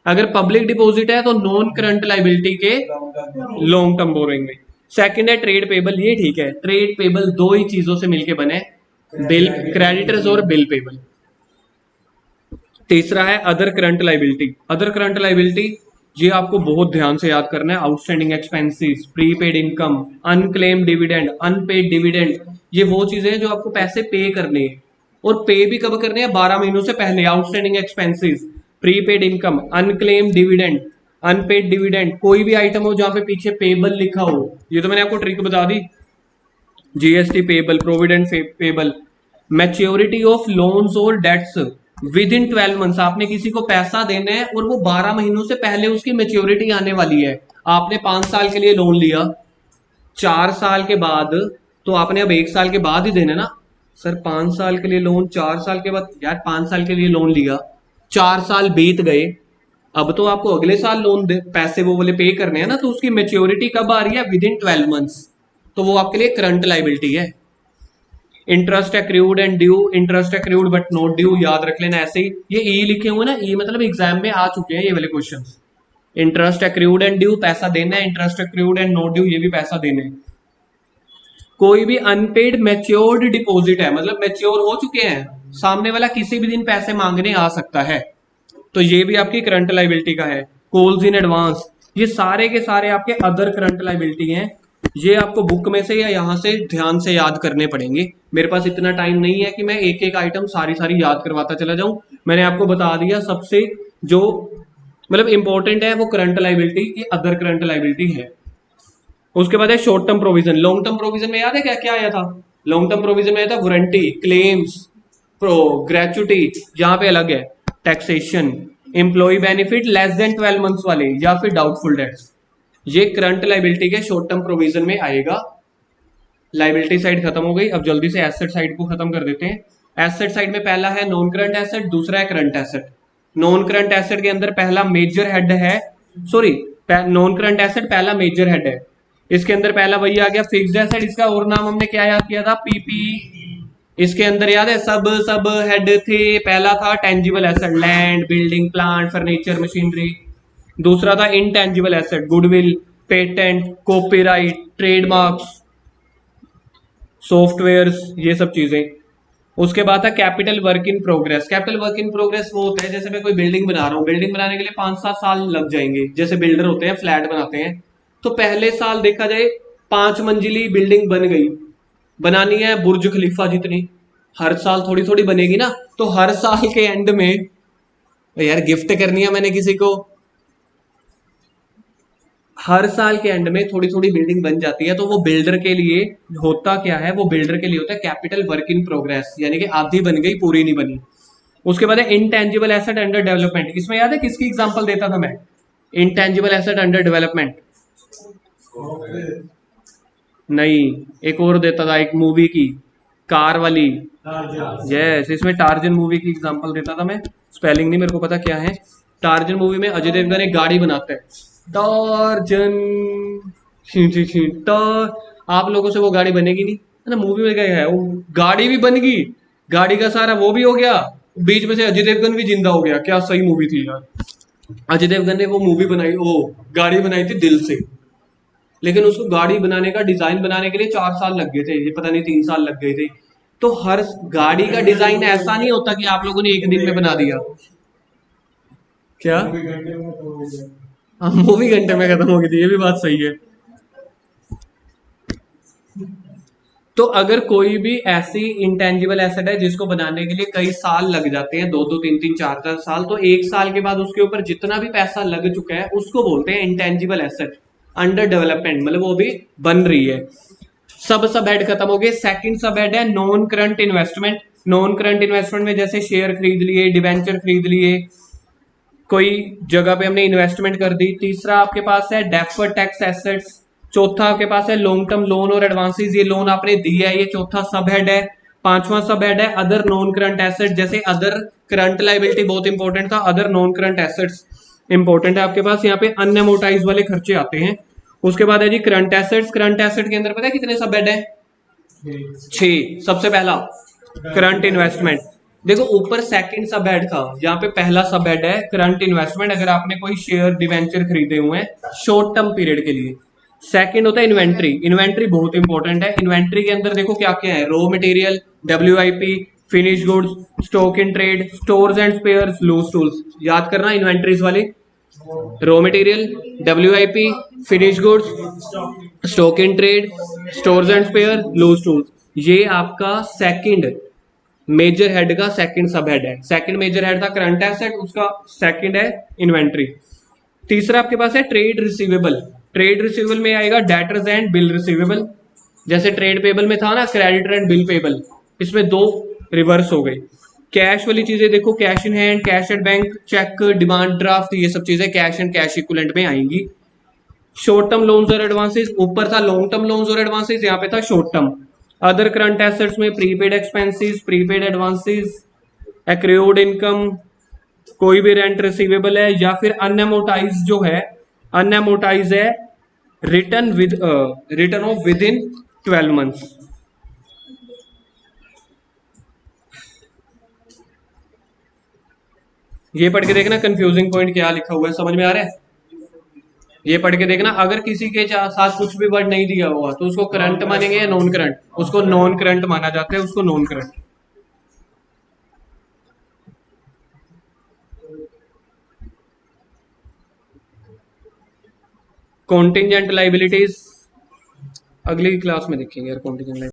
अगर पब्लिक डिपॉजिट है तो नॉन करंट लाइबिलिटी के लॉन्ग टर्म बोरोइंग में। सेकंड है ट्रेड पेबल, ये ठीक है, ट्रेड पेबल 2 ही चीजों से मिलके बने, बिल क्रेडिटर्स और बिल पेबल। तीसरा है other current liability. Other current liability ये आपको बहुत ध्यान से याद करना है। Outstanding expenses, prepaid income, unclaimed dividend, unpaid dividend, ये वो चीजें हैं जो आपको पैसे पे करने हैं, और पे भी कब करने हैं, 12 महीनों से पहले। Outstanding expenses, prepaid income, unclaimed dividend, unpaid dividend, कोई भी आइटम हो जहां पे पीछे पेबल लिखा हो, ये तो मैंने आपको ट्रिक बता दी। GST payable, provident payable, maturity of loans और डेट्स विद इन 12 मंथ्स। आपने किसी को पैसा देना है और वो 12 महीनों से पहले उसकी मैच्योरिटी आने वाली है। आपने 5 साल के लिए लोन लिया, 4 साल के बाद, तो आपने अब 1 साल के बाद ही देना ना। सर 5 साल के लिए लोन 4 साल के बाद, यार 5 साल के लिए लोन लिया, 4 साल बीत गए, अब तो आपको अगले साल लोन पैसे वो वाले पे करने हैं ना, तो उसकी मैच्योरिटी कब आ रही है, विद इन 12 मंथ्स, तो वो आपके लिए करंट लाइबिलिटी है। Interest accrued and due, interest accrued but not due, याद रख लेना ऐसे ही। ये ई लिखे हुए ना, ई मतलब एग्जाम में आ चुके हैं ये वाले question. Interest accrued and due, पैसा देना है, interest accrued and not due, ये भी पैसा देना है। कोई भी अनपेड मैच्योर्ड डिपॉजिट है, मतलब मैच्योर हो चुके हैं, सामने वाला किसी भी दिन पैसे मांगने आ सकता है, तो ये भी आपकी करंट लाइबिलिटी का है। कॉल्स इन एडवांस, ये सारे के सारे आपके अदर करंट लाइबिलिटी हैं। ये आपको बुक में से या यहाँ से ध्यान से याद करने पड़ेंगे। मेरे पास इतना टाइम नहीं है कि मैं एक एक आइटम सारी सारी याद करवाता चला जाऊं। मैंने आपको बता दिया सबसे जो मतलब इंपॉर्टेंट है वो करंट लाइबिलिटी की अदर करंट लाइबिलिटी है। उसके बाद है short term provision. Long term provision में याद है क्या क्या आया था, लॉन्ग टर्म प्रोविजन में आया था वारंटी, क्लेम्स, ग्रेचुटी, यहाँ पे अलग है, taxation, employ benefit less than 12 months वाले, या फिर डाउटफुल डेट्स, ये करंट लाइबिलिटी के शॉर्ट टर्म प्रोविजन में आएगा। लाइबिलिटी साइड खत्म हो गई, अब जल्दी से एसेट साइड को खत्म कर देते हैं। एसेट साइड में पहला है नॉन करंट एसेट, दूसरा है current asset. Non current asset के अंदर पहला मेजर हेड है, सॉरी नॉन करंट एसेट पहला मेजर हेड है, इसके अंदर पहला वही आ गया फिक्स्ड एसेट, इसका और नाम हमने क्या याद किया था, पीपी। इसके अंदर याद है सब हेड थे, पहला था tangible asset, land, building, plant, furniture, machinery. दूसरा था intangible asset, goodwill, patent, copyright, trademarks, softwares, ये सब चीजें। उसके बाद था capital work in progress. Capital work in progress वो होता है जैसे मैं कोई बिल्डिंग बना रहा हूँ, बिल्डिंग बनाने के लिए 5-7 साल लग जाएंगे, जैसे बिल्डर होते हैं फ्लैट बनाते हैं, तो पहले साल देखा जाए 5 मंजिली बिल्डिंग बन गई, बनानी है बुर्ज खलीफा जितनी, हर साल थोड़ी थोड़ी बनेगी ना, तो हर साल के एंड में यार गिफ्ट करनी है मैंने किसी को, हर साल के एंड में थोड़ी थोड़ी बिल्डिंग बन जाती है, तो वो बिल्डर के लिए होता क्या है, वो बिल्डर के लिए होता है कैपिटल वर्क इन प्रोग्रेस, यानी कि आधी बन गई पूरी नहीं बनी। उसके बाद है इनटेंजिबल एसेट अंडर डेवलपमेंट। इसमें याद है किसकी एग्जांपल देता था मैं, इनटेंजिबल एसेट अंडर डेवलपमेंट नहीं, एक और देता था, एक मूवी की, कार वाली, यस, इसमें टार्जन मूवी की एग्जांपल देता था मैं, स्पेलिंग नहीं मेरे को पता क्या है। टार्जन मूवी में अजय देवगन एक गाड़ी बनाता है, टार्जन, आप लोगों से वो गाड़ी बनेगी नहीं है ना, मूवी में क्या है, वो गाड़ी भी बन गई, गाड़ी का सारा वो भी हो गया, बीच में से अजय देवगन भी जिंदा हो गया। क्या सही मूवी थी यार, अजय देवगन ने वो मूवी बनाई, वो गाड़ी बनाई थी दिल से, लेकिन उसको गाड़ी बनाने का डिजाइन बनाने के लिए 4 साल लग गए थे, ये पता नहीं 3 साल लग गए थे। तो हर गाड़ी का डिजाइन ऐसा नहीं होता कि आप लोगों ने एक दिन में बना दिया। क्या हाँ, मूवी घंटे में खत्म हो गई थी, ये भी बात सही है। तो अगर कोई भी ऐसी इंटेंजिबल एसेट है जिसको बनाने के लिए कई साल लग जाते हैं, 2-2, 3-3, 4-4 साल, तो 1 साल के बाद उसके ऊपर जितना भी पैसा लग चुका है उसको बोलते हैं इंटेंजिबल एसेट अंडर डेवलपमेंट, मतलब वो भी बन रही है। सब हेड खत्म हो गए। सेकंड सब हेड है non current investment. Non current investment में जैसे शेयर खरीद लिए, डिवेंचर खरीद लिए, कोई जगह पे हमने इन्वेस्टमेंट कर दी। तीसरा आपके पास है डेफर्ड टैक्स एसेट्स। चौथा आपके पास है लॉन्ग टर्म लोन और एडवांसेस, ये लोन आपने दिया है, ये चौथा सब हेड है। पांचवा सब हेड है अदर नॉन करंट एसेट, जैसे अदर करंट लाइबिलिटी बहुत इंपॉर्टेंट था, other non current assets important है आपके पास, यहाँ पे अनएमोटाइज वाले खर्चे आते हैं। उसके बाद है जी करंट एसेट्स, करंट एसेट के अंदर पता है कितने सब हेड है? 6। सबसे पहला करंट इन्वेस्टमेंट, देखो ऊपर सेकंड सब हेड था, यहाँ पे पहला सब हेड है करंट इन्वेस्टमेंट, अगर आपने कोई शेयर डिवेंचर खरीदे हुए हैं शॉर्ट टर्म पीरियड के लिए। सेकंड होता है इन्वेंट्री, इन्वेंट्री बहुत इंपॉर्टेंट है, इन्वेंट्री के अंदर देखो क्या क्या है, raw material, WIP, finish goods, stock in trade, stores and spares, loose tools. याद करना इन्वेंट्रीज वाली, raw material, WIP, finish goods, stock in trade, stores and spare, loose tools. ये आपका सेकंड मेजर हेड का सेकंड सब हेड है। Second major head था current asset, उसका second है इन्वेंट्री। तीसरा आपके पास है ट्रेड रिसीवेबल, ट्रेड रिसीवेबल में आएगा डेटर्स एंड बिल रिसीवेबल, जैसे ट्रेड पेबल में था ना क्रेडिटर एंड बिल पेबल, इसमें दो रिवर्स हो गए। कैश वाली चीजें देखो, cash in hand, cash at bank, cheque, demand draft, ये सब चीजें कैश एंड कैश इक्विवेलेंट में आएंगी। शॉर्ट टर्म लोन्स और एडवांसेस, ऊपर था लॉन्ग टर्म लोन्स और एडवांसेस, यहाँ पे था short term. Other current assets में prepaid expenses, prepaid advances, accrued income, कोई भी रेंट रिसीवेबल है, या फिर अनएमोटाइज जो है, अनएमोटाइज है return of with in 12 months. ये पढ़ के देखना कंफ्यूजिंग पॉइंट क्या लिखा हुआ है, समझ में आ रहा है? ये पढ़ के देखना, अगर किसी के साथ कुछ भी वर्ड नहीं दिया हुआ तो उसको करंट मानेंगे या नॉन करंट? उसको नॉन करंट माना जाता है, उसको नॉन करंट। कॉन्टिंजेंट लाइबिलिटीज अगली क्लास में देखेंगे यार, कॉन्टिंजेंट